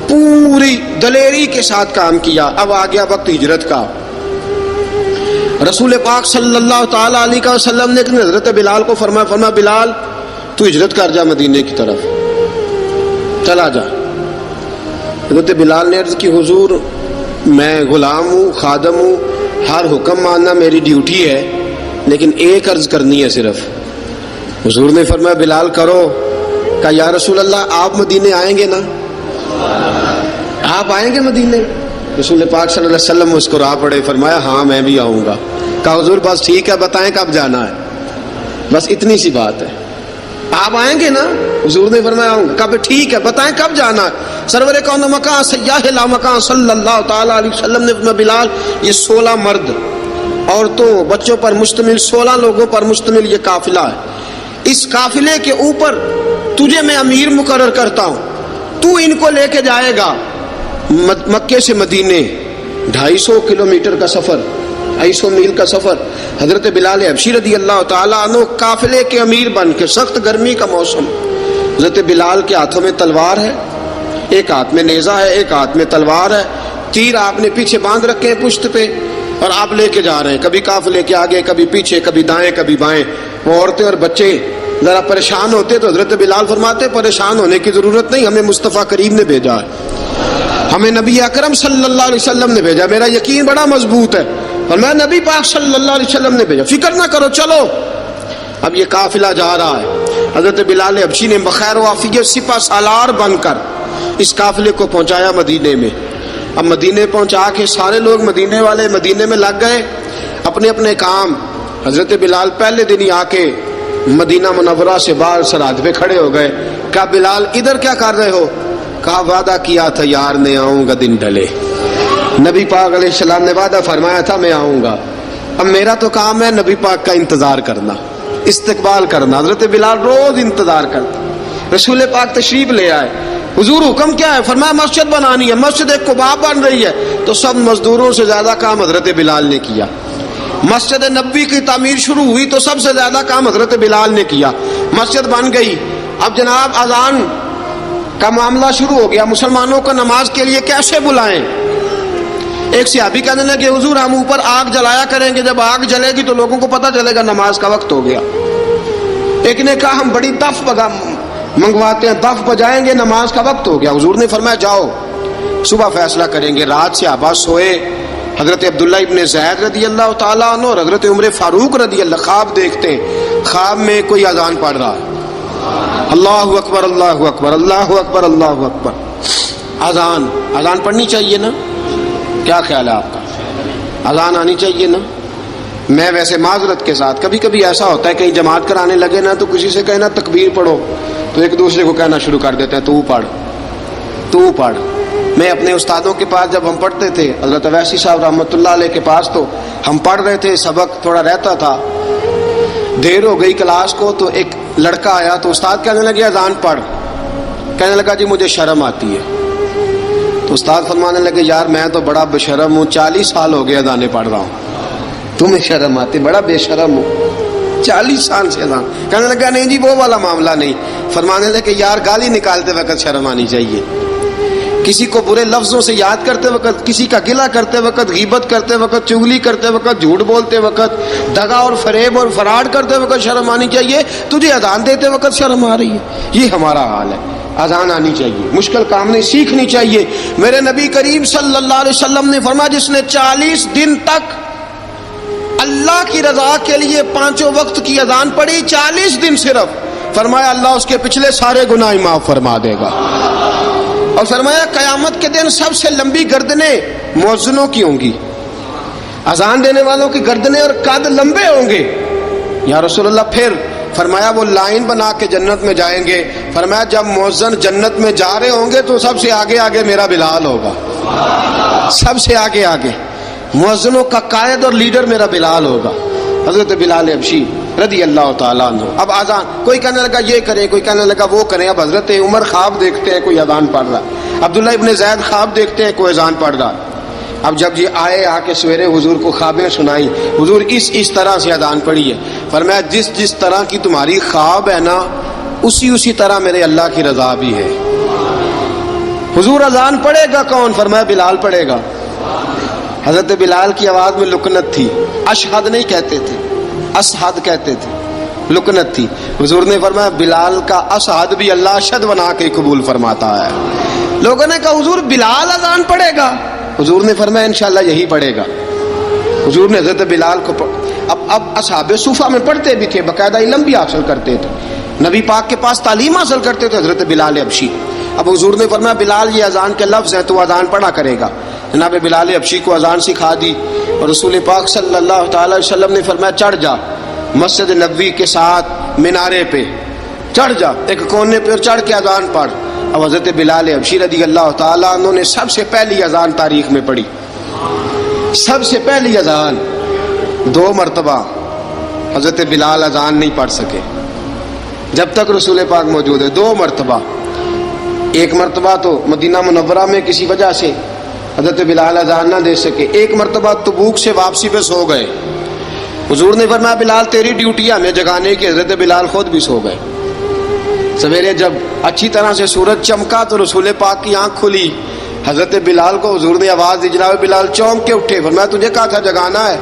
پوری دلیری کے ساتھ کام کیا. اب آ گیا وقت ہجرت کا. رسول پاک صلی اللہ تعالیٰ علیہ وسلم نے حضرت بلال کو فرمایا بلال تو ہجرت کر جا مدینے کی طرف، چلا جا. حضرت بلال نے عرض کی حضور میں غلام ہوں، خادم ہوں، ہر حکم ماننا میری ڈیوٹی ہے، لیکن ایک عرض کرنی ہے صرف. حضور نے فرمایا بلال کرو. کہا یا رسول اللہ آپ مدینے آئیں گے نا، آپ آئیں گے مدینے؟ رسول پاک صلی اللہ علیہ وسلم مسکرا پڑے، فرمایا ہاں میں بھی آؤں گا. کہا حضور بس ٹھیک ہے بتائیں کب جانا ہے، بس اتنی سی بات ہے، آپ آئیں گے نا؟ حضور نے فرمایا آؤں گا. کہا ٹھیک ہے بتائیں کب جانا ہے. سرور کون مکان سیاح لا مکان صلی اللہ تعالیٰ علیہ وسلم نے فرمایا بلال یہ 16 مرد عورتوں بچوں پر مشتمل 16 لوگوں پر مشتمل یہ قافلہ ہے، اس قافلے کے اوپر تجھے میں امیر مقرر کرتا ہوں، تو ان کو لے کے جائے گا مکے سے مدینے 250 کلومیٹر کا سفر، 250 میل کا سفر. حضرت بلال حبشی رضی اللہ تعالیٰ عنہ قافلے کے امیر بن کے، سخت گرمی کا موسم، حضرت بلال کے ہاتھوں میں تلوار ہے، ایک ہاتھ میں نیزہ ہے، ایک ہاتھ میں تلوار ہے، تیر آپ نے پیچھے باندھ رکھے ہیں پشت پہ، اور آپ لے کے جا رہے ہیں، کبھی قافلے کے آگے کبھی پیچھے، کبھی دائیں کبھی بائیں. وہ عورتیں اور بچے ذرا پریشان ہوتے تو حضرت بلال فرماتے پریشان ہونے کی ضرورت نہیں، ہمیں مصطفیٰ کریم نے بھیجا ہے، ہمیں نبی اکرم صلی اللہ علیہ وسلم نے بھیجا، میرا یقین بڑا مضبوط ہے، اور میں نبی پاک صلی اللہ علیہ وسلم نے بھیجا، فکر نہ کرو چلو. اب یہ قافلہ جا رہا ہے، حضرت بلال حبشی نے بخیر و عافیت سپہ سالار بن کر اس قافلے کو پہنچایا مدینے میں. اب مدینے پہنچا کے سارے لوگ مدینے والے مدینے میں لگ گئے اپنے اپنے کام. حضرت بلال پہلے دن ہی آ کے مدینہ منورہ سے باہر سرحد پہ کھڑے ہو گئے. کہا بلال ادھر کیا کر رہے ہو؟ کہا وعدہ کیا تھا یار نے آؤں گا دن ڈھلے، نبی پاک علیہ السلام نے وعدہ فرمایا تھا میں آؤں گا، اب میرا تو کام ہے نبی پاک کا انتظار کرنا، استقبال کرنا. حضرت بلال روز انتظار کرتا. رسول پاک تشریف لے آئے، حضور حکم کیا ہے؟ فرمایا مسجد بنانی ہے، مسجد قباء بن رہی ہے. تو سب مزدوروں سے زیادہ کام حضرت بلال نے کیا. مسجد نبوی کی تعمیر شروع ہوئی تو سب سے زیادہ کام حضرت بلال نے کیا. مسجد بن گئی. اب جناب اذان کا معاملہ شروع ہو گیا، مسلمانوں کو نماز کے لیے کیسے بلائیں؟ ایک صحابی کہنے لگے حضور ہم اوپر آگ جلایا کریں گے، جب آگ جلے گی تو لوگوں کو پتہ چلے گا نماز کا وقت ہو گیا. ایک نے کہا ہم بڑی دف منگواتے ہیں، دف بجائیں گے، نماز کا وقت ہو گیا. حضور نے فرمایا جاؤ صبح فیصلہ کریں گے. رات سے صحابہ سوئے. حضرت عبداللہ ابن زید رضی اللہ تعالیٰ عنہ اور حضرت عمر فاروق رضی اللہ خواب دیکھتے ہیں، خواب میں کوئی اذان پڑھ رہا ہے، اللہ اکبر اللہ اکبر اللہ اکبر اللہ اکبر. اذان پڑھنی چاہیے نا؟ کیا خیال ہے آپ کا؟ اذان آنی چاہیے نا؟ میں ویسے معذرت کے ساتھ کبھی کبھی ایسا ہوتا ہے کہیں جماعت کرانے لگے نا تو کسی سے کہنا تکبیر پڑھو تو ایک دوسرے کو کہنا شروع کر دیتے ہیں تو پڑھ. میں اپنے استادوں کے پاس جب ہم پڑھتے تھے حضرت اویسی صاحب رحمۃ اللہ علیہ کے پاس تو ہم پڑھ رہے تھے, سبق تھوڑا رہتا تھا, دیر ہو گئی کلاس کو تو ایک لڑکا آیا تو استاد کہنے لگے اذان پڑھ. کہنے لگا جی مجھے شرم آتی ہے. تو استاد فرمانے لگے یار میں تو بڑا بے شرم ہوں, 40 سال ہو گئے اذانیں پڑھ رہا ہوں, تمہیں شرم آتی؟ بڑا بے شرم ہوں, 40 سال سے اذان. کہنے لگا نہیں جی وہ والا معاملہ نہیں. فرمانے لگے یار گالی نکالتے وقت شرم آنی چاہیے, کسی کو برے لفظوں سے یاد کرتے وقت, کسی کا گلہ کرتے وقت, غیبت کرتے وقت, چغلی کرتے وقت, جھوٹ بولتے وقت, دغا اور فریب اور فراڈ کرتے وقت شرم آنی چاہیے. تجھے اذان دیتے وقت شرم آ رہی ہے. یہ ہمارا حال ہے. اذان آنی چاہیے, مشکل کام نہیں, سیکھنی چاہیے. میرے نبی کریم صلی اللہ علیہ وسلم نے فرمایا جس نے 40 دن تک اللہ کی رضا کے لیے 5 وقت کی اذان پڑھی, 40 دن صرف, فرمایا اللہ اس کے پچھلے سارے گناہ معاف فرما دے گا. اور فرمایا قیامت کے دن سب سے لمبی گردنیں مؤذنوں کی ہوں گی, اذان دینے والوں کی گردنیں اور قد لمبے ہوں گے. یا رسول اللہ پھر؟ فرمایا وہ لائن بنا کے جنت میں جائیں گے. فرمایا جب مؤذن جنت میں جا رہے ہوں گے تو سب سے آگے آگے میرا بلال ہوگا, سب سے آگے آگے مؤذنوں کا قائد اور لیڈر میرا بلال ہوگا, حضرت بلال حبشی رضی اللہ تعالیٰ عنہ. اب اذان کوئی کہنے لگا یہ کریں, کوئی کہنے لگا وہ کریں. اب حضرت عمر خواب دیکھتے ہیں کوئی اذان پڑھ رہا, عبداللہ ابن زید خواب دیکھتے ہیں کوئی اذان پڑھ رہا. اب جب یہ آئے آ کے سویرے حضور کو خوابیں سنائی, حضور اس طرح سے اذان پڑھی ہے. فرمایا جس طرح کی تمہاری خواب ہے نا اسی طرح میرے اللہ کی رضا بھی ہے. حضور اذان پڑھے گا کون؟ فرمایا بلال پڑھے گا. حضرت بلال کی آواز میں لکنت تھی, اشہد نہیں کہتے تھے, اسحد کہتے تھے, لکنت تھی. حضور نے فرمایا بلال کا اسحد بھی اللہ اشہد بنا کے قبول فرماتا ہے. لوگوں نے کہا حضور بلال اذان پڑھے گا؟ حضور نے فرمایا انشاءاللہ یہی پڑھے گا. حضور نے حضرت بلال کو اب اصحاب صوفہ میں پڑھتے بھی تھے, باقاعدہ علم بھی حاصل کرتے تھے, نبی پاک کے پاس تعلیم حاصل کرتے تھے حضرت بلال حبشی. اب حضور نے فرمایا بلال یہ اذان کے لفظ ہیں تو اذان پڑھا کرے گا. جناب بلال حبشی کو اذان سکھا دی اور رسول پاک صلی اللہ تعالی وسلم نے فرمایا چڑھ جا مسجد نبوی کے ساتھ مینارے پہ, چڑھ جا ایک کونے پہ اور چڑھ کے اذان پڑھ. اب حضرت بلال حبشی رضی اللہ تعالیٰ عنہ نے سب سے پہلی اذان تاریخ میں پڑھی, سب سے پہلی اذان. 2 مرتبہ حضرت بلال اذان نہیں پڑھ سکے جب تک رسول پاک موجود ہے. 2 مرتبہ, ایک مرتبہ تو مدینہ منورہ میں کسی وجہ سے حضرت بلال اذان نہ دے سکے, ایک مرتبہ تبوک سے واپسی پہ سو گئے. حضور نے فرمایا بلال تیری ڈیوٹی ہے ہمیں جگانے کی. حضرت بلال خود بھی سو گئے. سویرے جب اچھی طرح سے سورج چمکا تو رسول پاک کی آنکھ کھلی. حضرت بلال کو حضور نے آواز دی, جناب بلال چونک کے اٹھے. فرمایا تجھے کہا تھا جگانا ہے.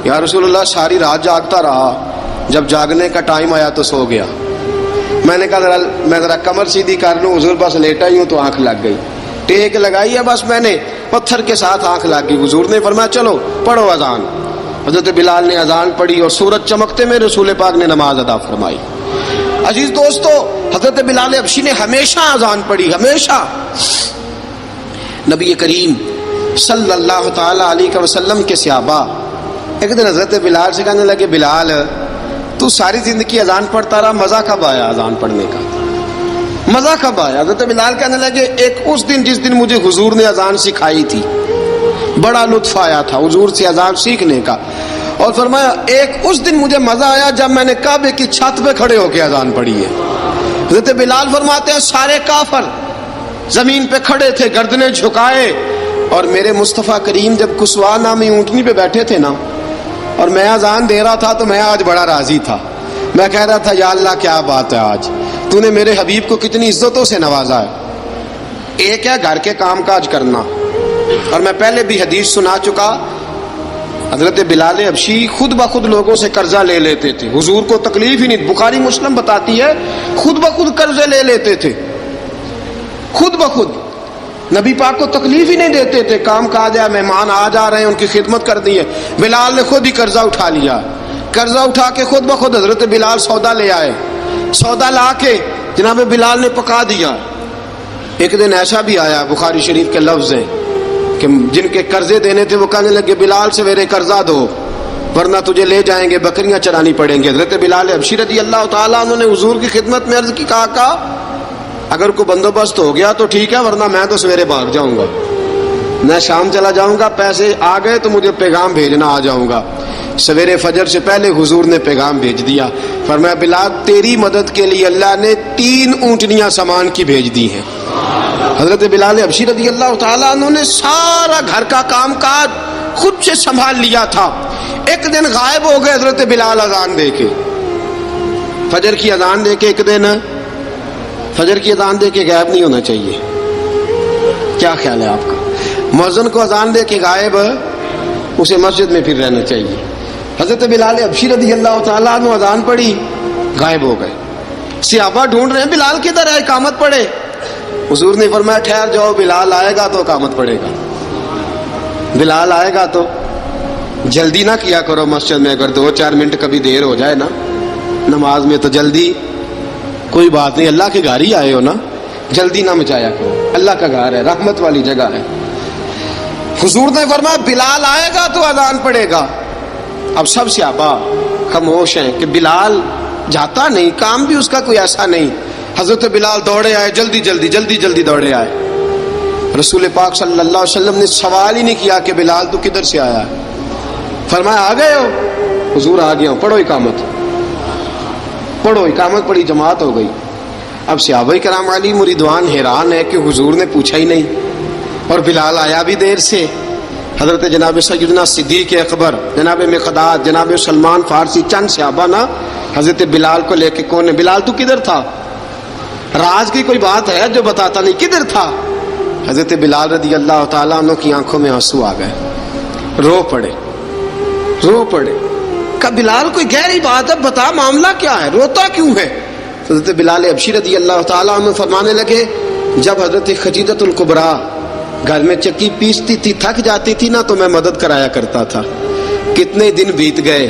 یا رسول اللہ ساری رات جاگتا رہا, جب جاگنے کا ٹائم آیا تو سو گیا. میں نے کہا میں ذرا کمر سیدھی کر لوں. حضور بس لیٹا ہی ہوں تو آنکھ لگ گئی, ٹیک لگائی ہے بس میں نے, پتھر کے ساتھ آنکھ لگ گئی. حضور نے فرمایا چلو پڑھو اذان. حضرت بلال نے اذان پڑھی اور سورج چمکتے میں رسول پاک نے نماز ادا فرمائی. عزیز دوستو حضرت بلال حبشی نے ہمیشہ اذان پڑھی, ہمیشہ. نبی کریم صلی اللہ تعالی علیہ وسلم کے صحابہ ایک دن حضرت بلال سے کہنے لگے بلال تو ساری زندگی اذان پڑھتا رہا, مزہ کب آیا اذان پڑھنے کا, مزہ کب آیا؟ حضرت بلال کہنے لگے ایک اس دن جس دن مجھے حضور نے اذان سکھائی تھی بڑا لطف آیا تھا حضور سے اذان سیکھنے کا. اور فرمایا ایک اس دن مجھے مزہ آیا جب میں نے کعبے کی چھت پہ کھڑے ہو کے اذان پڑھی ہے. حضرت بلال فرماتے ہیں سارے کافر زمین پہ کھڑے تھے گردنیں جھکائے, اور میرے مصطفیٰ کریم جب کسوا نامی اونٹنی پہ بیٹھے تھے نا اور میں اذان دے رہا تھا تو میں آج بڑا راضی تھا. میں کہہ رہا تھا یا اللہ کیا بات ہے, آج تو نے میرے حبیب کو کتنی عزتوں سے نوازا ہے. ایک ہے گھر کے کام کاج کرنا, اور میں پہلے بھی حدیث سنا چکا, حضرت بلال حبشی خود بخود لوگوں سے قرضہ لے لیتے تھے, حضور کو تکلیف ہی نہیں. بخاری مسلم بتاتی ہے خود بخود قرضے لے لیتے تھے, خود بخود. نبی پاک کو تکلیف ہی نہیں دیتے تھے, کام کاج ہے, مہمان آ جا رہے ہیں ان کی خدمت کر دی ہے. بلال نے خود ہی قرضہ اٹھا لیا, قرضہ اٹھا کے خود بخود حضرت بلال سودا لے آئے, سودا لا کے جناب بلال نے پکا دیا. ایک دن ایسا بھی آیا بخاری شریف کے لفظ ہیں کہ جن کے قرضے دینے تھے وہ کہنے لگے بلال سویرے قرضہ دو, ورنہ تجھے لے جائیں گے، بکریاں چرانی پڑیں گے۔ حضرت بلال حبشی رضی اللہ تعالیٰ عنہ نے حضور کی خدمت میں عرض کی، کہا اگر کوئی بندوبست ہو گیا تو ٹھیک ہے، ورنہ میں تو سویرے بھاگ جاؤں گا، میں شام چلا جاؤں گا، پیسے آ گئے تو مجھے پیغام بھیجنا، آ جاؤں گا۔ سویرے فجر سے پہلے حضور نے پیغام بھیج دیا، فرمایا بلال تیری مدد کے لیے اللہ نے 3 اونٹنیاں سامان کی بھیج دی ہیں۔ حضرت بلال حبشی رضی اللہ تعالیٰ عنہ نے سارا گھر کا کام کاج خود سے سنبھال لیا تھا۔ ایک دن غائب ہو گئے حضرت بلال اذان دے کے، فجر کی اذان دے کے، ایک دن فجر کی اذان دے کے غائب نہیں ہونا چاہیے، کیا خیال ہے آپ کا؟ مؤذن کو اذان دے کے غائب، اسے مسجد میں پھر رہنا چاہیے۔ حضرت بلال حبشی رضی اللہ تعالیٰ عنہ اذان پڑھی، غائب ہو گئے۔ صحابہ ڈھونڈ رہے ہیں بلال کدھر ہے، اقامت پڑھے۔ حضور نے فرمایا ٹھہر جاؤ، بلال آئے گا تو اقامت پڑھے گا، بلال آئے گا تو۔ جلدی نہ کیا کرو مسجد میں، اگر 2-4 منٹ کبھی دیر ہو جائے نا نماز میں تو جلدی، کوئی بات نہیں، اللہ کے گھر ہی آئے ہو نا، جلدی نہ مچایا کرو، اللہ کا گھر ہے، رحمت والی جگہ ہے۔ حضور نے فرمایا بلال آئے گا تو اذان پڑے گا۔ اب سب صحابہ خاموش ہیں کہ بلال جاتا نہیں، کام بھی اس کا کوئی ایسا نہیں۔ حضرت بلال دوڑے آئے، جلدی جلدی جلدی جلدی دوڑے آئے۔ رسول پاک صلی اللہ علیہ وسلم نے سوال ہی نہیں کیا کہ بلال تو کدھر سے آیا ہے، فرمایا آ گئے ہو؟ حضور آ گیا ہوں، پڑھو اقامت، پڑھو اقامت پڑھی، جماعت ہو گئی۔ اب صحابہ کرام علیہم رضوان حیران ہے کہ حضور نے پوچھا ہی نہیں، اور بلال آیا بھی دیر سے۔ حضرت جناب سیدنا صدیق اکبر، جناب مقداد، جناب سلمان فارسی، چند صحابہ نا حضرت بلال کو لے کے، کون ہے بلال تو کدھر تھا؟ راز کی کوئی بات ہے جو بتاتا نہیں، کدھر تھا؟ حضرت بلال رضی اللہ تعالیٰ عنہ کی آنکھوں میں آنسو آ گئے، رو پڑے، رو پڑے۔ کہ بلال کوئی گہری بات ہے، بتا معاملہ کیا ہے، روتا کیوں ہے؟ حضرت بلال حبشی رضی اللہ تعالیٰ عنہ فرمانے لگے، جب حضرت خدیجہ الکبریٰ گھر میں چکی پیستی تھی، تھک جاتی تھی نا تو میں مدد کرایا کرتا تھا۔ کتنے دن بیت گئے،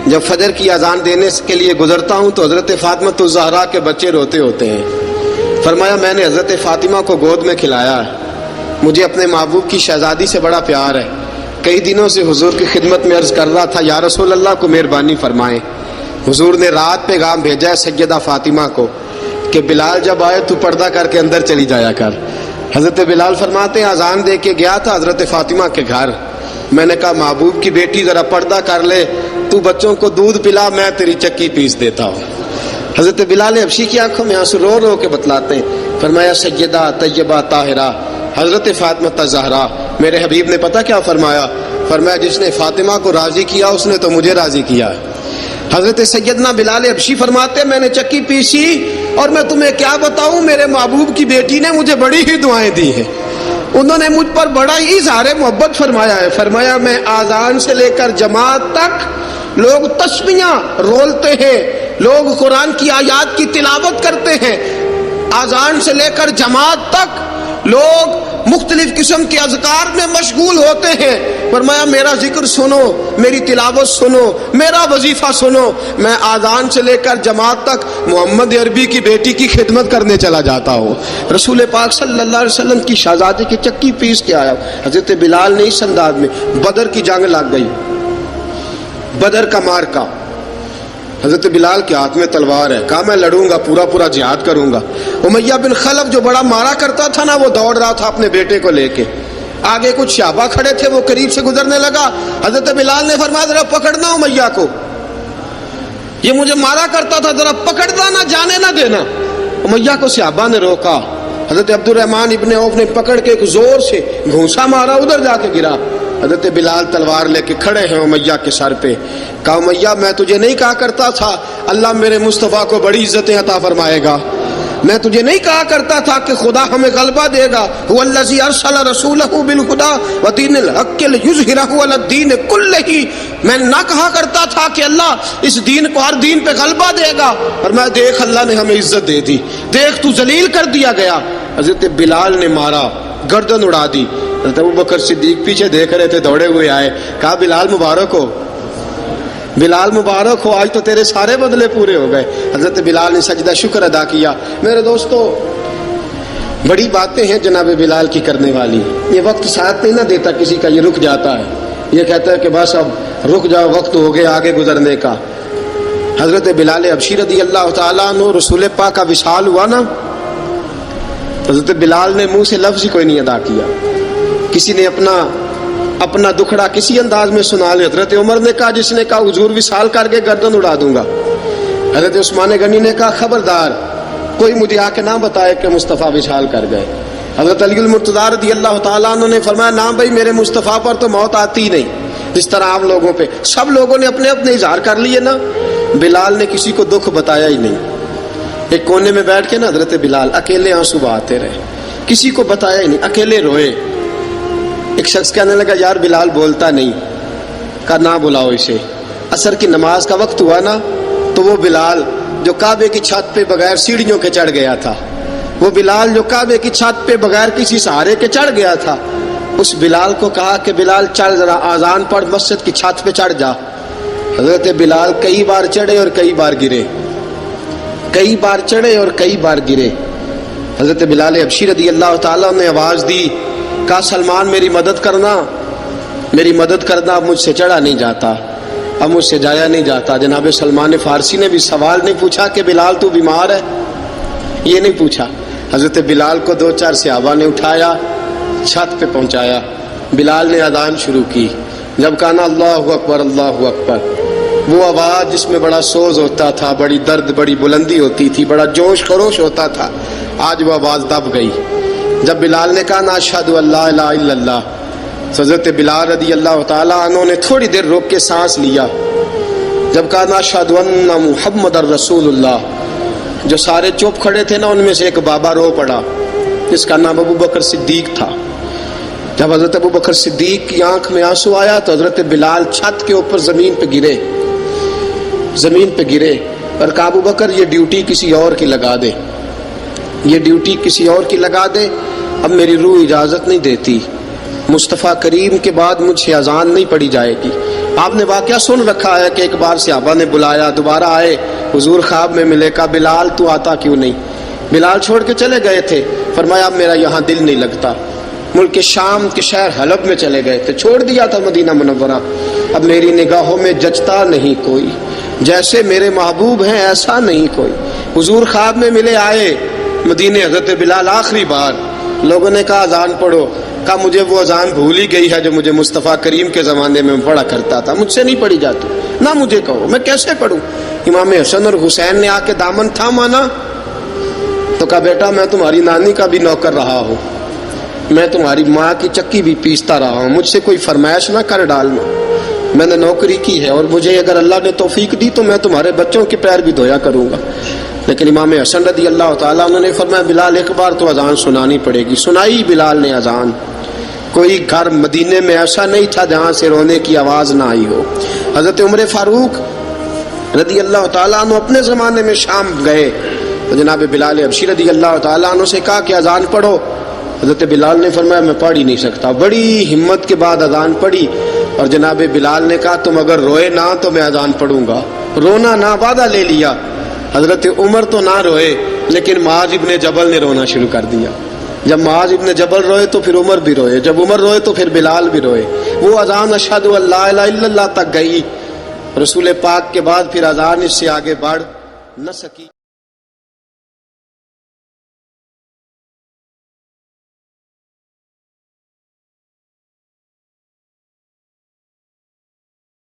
جب فجر کی اذان دینے کے لیے گزرتا ہوں تو حضرت فاطمہ الزہرا کے بچے روتے ہوتے ہیں۔ فرمایا میں نے حضرت فاطمہ کو گود میں کھلایا ہے، مجھے اپنے محبوب کی شہزادی سے بڑا پیار ہے۔ کئی دنوں سے حضور کی خدمت میں عرض کر رہا تھا یا رسول اللہ کو مہربانی فرمائیں۔ حضور نے رات پیغام بھیجا ہے سیدہ فاطمہ کو کہ بلال جب آئے تو پردہ کر کے اندر چلی جایا کر۔ حضرت بلال فرماتے ہیں اذان دے کے گیا تھا حضرت فاطمہ کے گھر، میں نے کہا محبوب کی بیٹی ذرا پردہ کر لے، تو بچوں کو دودھ پلا، میں تیری چکی پیس دیتا ہوں۔ حضرت بلال حبشی کی آنکھوں میں آنسو رو رو کے بتلاتے ہیں، فرمایا سیدہ طیبہ طاہرہ حضرت فاطمہ الزہرا، میرے حبیب نے پتہ کیا فرمایا؟ فرمایا جس نے فاطمہ کو راضی کیا اس نے تو مجھے راضی کیا۔ حضرت سیدنا بلال حبشی فرماتے میں نے چکی پیسی اور میں تمہیں کیا بتاؤں، میرے محبوب کی بیٹی نے مجھے بڑی ہی دعائیں دی ہیں، انہوں نے مجھ پر بڑا ہی اظہار محبت فرمایا ہے۔ فرمایا میں آذان سے لے کر جماعت تک لوگ تسبیحاں رولتے ہیں، لوگ قرآن کی آیات کی تلاوت کرتے ہیں، آذان سے لے کر جماعت تک لوگ مختلف قسم کے اذکار میں مشغول ہوتے ہیں۔ فرمایا میرا ذکر سنو، میری تلاوت سنو، میرا وظیفہ سنو، میں آذان سے لے کر جماعت تک محمد عربی کی بیٹی کی خدمت کرنے چلا جاتا ہوں۔ رسول پاک صلی اللہ علیہ وسلم کی شہزادی کی چکی پیس کے آیا۔ حضرت بلال نے اس انداز میں، بدر کی جنگ لگ گئی، بدر کا مارکا، حضرت بلال کے ہاتھ میں تلوار ہے، کہا میں لڑوں گا، پورا پورا جہاد کروں گا۔ امیہ بن خلف جو بڑا مارا کرتا تھا نا، وہ دوڑ رہا تھا اپنے بیٹے کو لے کے، آگے کچھ صحابہ کھڑے تھے، وہ قریب سے گزرنے لگا، حضرت بلال نے فرمایا ذرا پکڑنا امیہ کو، یہ مجھے مارا کرتا تھا، ذرا پکڑنا، نہ جانے نہ دینا۔ امیہ کو صحابہ نے روکا، حضرت عبد الرحمن ابن عوف نے پکڑ کے ایک زور سے گھونسا مارا، ادھر جا کے گرا۔ حضرت بلال تلوار لے کے کھڑے ہیں امیہ کے سر پہ، کہا امیہ میں تجھے نہیں کہا کرتا تھا اللہ میرے مصطفیٰ کو بڑی عزتیں عطا فرمائے گا، میں تجھے نہیں کہا کرتا تھا کہ خدا ہمیں غلبہ دے گا، هو الذی ارسل رسولہ بالہدی ودین الحق لیظہرہ علی الدین کلہ، میں نہ کہا کرتا تھا کہ اللہ اس دین کو ہر دین پہ غلبہ دے گا، اور میں دیکھ اللہ نے ہمیں عزت دے دی، دیکھ تو ذلیل کر دیا گیا۔ حضرت بلال نے مارا، گردن اڑا دی۔ حضرت ابوبکر صدیق پیچھے دیکھ رہے تھے، دوڑے ہوئے آئے، کہا بلال مبارک ہو، بلال مبارک ہو، آج تو تیرے سارے بدلے پورے ہو گئے۔ حضرت بلال نے سجدہ شکر ادا کیا۔ میرے دوستو بڑی باتیں ہیں جناب بلال کی کرنے والی، یہ وقت ساتھ نہیں نہ دیتا کسی کا، یہ رک جاتا ہے، یہ کہتا ہے کہ بس اب رک جاؤ وقت ہو گیا آگے گزرنے کا. حضرت بلال حبشی رضی اللہ تعالیٰ عنہ رسول پاک کا وصال ہوا نا، حضرت بلال نے منہ سے لفظ ہی کوئی نہیں ادا کیا. کسی نے اپنا دکھڑا کسی انداز میں سنا لیا. حضرت عمر نے کہا، جس نے کہا حضور وصال کر کے گردن اڑا دوں گا. حضرت عثمان غنی نے کہا خبردار کوئی مجھے آ کے نہ بتائے کہ مصطفیٰ وصال کر گئے. حضرت علی المرتضیٰ رضی اللہ تعالیٰ عنہ نے فرمایا نہ بھائی میرے مصطفیٰ پر تو موت آتی نہیں جس طرح عام لوگوں پہ. سب لوگوں نے اپنے اپنے اظہار کر لیے نا، بلال نے کسی کو دکھ بتایا ہی نہیں. ایک کونے میں بیٹھ کے نا حضرت بلال اکیلے آنسو بہاتے رہے، کسی کو بتایا ہی نہیں، اکیلے روئے. ایک شخص کہنے لگا یار بلال بولتا نہیں. کہا نہ بلاؤ اسے. عصر کی نماز کا وقت ہوا نا تو وہ بلال جو کعبے کی چھت پہ بغیر سیڑھیوں کے چڑھ گیا تھا، وہ بلال جو کعبے کی چھت پہ بغیر کسی سہارے کے چڑھ گیا تھا، اس بلال کو کہا کہ بلال چڑھ ذرا آذان پڑھ مسجد کی چھت پہ چڑھ جا. حضرت بلال کئی بار چڑھے اور کئی بار گرے، کئی بار چڑھے اور کئی بار گرے. حضرت بلال حبشی رضی اللہ تعالیٰ نے آواز دی، کہا سلمان میری مدد کرنا، میری مدد کرنا. اب مجھ سے چڑھا نہیں جاتا، اب مجھ سے جایا نہیں جاتا. جناب سلمان فارسی نے بھی سوال نہیں پوچھا کہ بلال تو بیمار ہے، یہ نہیں پوچھا. حضرت بلال کو 2-4 صحابہ نے اٹھایا، چھت پہ پہنچایا. بلال نے اذان شروع کی. جب کہا نا اللہ اکبر اللہ اکبر، وہ آواز جس میں بڑا سوز ہوتا تھا، بڑی درد، بڑی بلندی ہوتی تھی، بڑا جوش خروش ہوتا تھا، آج وہ آواز دب گئی. جب بلال نے کہا نا اشہد ان لا الہ الا اللہ، حضرت بلال رضی اللہ تعالیٰ عنہ نے تھوڑی دیر روک کے سانس لیا. جب کہا نا اشہد ان محمد الرسول اللہ، جو سارے چپ کھڑے تھے نا ان میں سے ایک بابا رو پڑا جس کا نام ابو بکر صدیق تھا. جب حضرت ابو بکر صدیق کی آنکھ میں آنسو آیا تو حضرت بلال چھت کے اوپر زمین پہ گرے اور کہا ابو بکر یہ ڈیوٹی کسی اور کی لگا دے، یہ ڈیوٹی کسی اور کی لگا دے، اب میری روح اجازت نہیں دیتی، مصطفیٰ کریم کے بعد مجھ سے اذان نہیں پڑھی جائے گی. آپ نے واقعہ سن رکھا ہے کہ ایک بار صحابہ نے بلایا، دوبارہ آئے، حضور خواب میں ملے. کہا بلال تو آتا کیوں نہیں؟ بلال چھوڑ کے چلے گئے تھے. فرمایا اب میرا یہاں دل نہیں لگتا. ملک شام کے شہر حلب میں چلے گئے تھے، چھوڑ دیا تھا مدینہ منورہ. اب میری نگاہوں میں جچتا نہیں کوئی، جیسے میرے محبوب ہیں ایسا نہیں کوئی. حضور خواب میں ملے، آئے مدینے. حضرت بلال آخری بار، لوگوں نے کہا اذان پڑھو. کہا مجھے وہ اذان بھول ہی گئی ہے جو مجھے مصطفیٰ کریم کے زمانے میں پڑھا کرتا تھا، مجھ سے نہیں پڑھی جاتی. نہ مجھے کہو، میں کیسے پڑھوں؟ امام حسن اور حسین نے آ کے دامن تھاما نا تو کہا بیٹا میں تمہاری نانی کا بھی نوکر رہا ہوں، میں تمہاری ماں کی چکی بھی پیستا رہا ہوں، مجھ سے کوئی فرمائش نہ کر ڈالنا، میں نے نوکری کی ہے اور مجھے اگر اللہ نے توفیق دی تو میں تمہارے بچوں کے پیر بھی دھویا کروں گا. لیکن امام حسن رضی اللہ تعالیٰ عنہ نے فرمایا بلال ایک بار تو اذان سنانی پڑے گی. سنائی بلال نے اذان. کوئی گھر مدینے میں ایسا نہیں تھا جہاں سے رونے کی آواز نہ آئی ہو. حضرت عمر فاروق رضی اللہ تعالیٰ عنہ اپنے زمانے میں شام گئے تو جناب بلال حبشی رضی اللہ تعالیٰ عنہ سے کہا کہ اذان پڑھو. حضرت بلال نے فرمایا میں پڑھ ہی نہیں سکتا. بڑی ہمت کے بعد اذان پڑھی اور جناب بلال نے کہا تم اگر روئے نہ تو میں اذان پڑھوں گا. رونا نہ، وعدہ لے لیا. حضرت عمر تو نہ روئے لیکن معاذ ابن جبل نے رونا شروع کر دیا. جب معاذ ابن جبل روئے تو پھر عمر بھی روئے، جب عمر روئے تو پھر بلال بھی روئے. وہ اذان اشہد ان لا الہ الا اللہ تک گئی. رسول پاک کے بعد پھر اذان اس سے آگے بڑھ نہ سکی.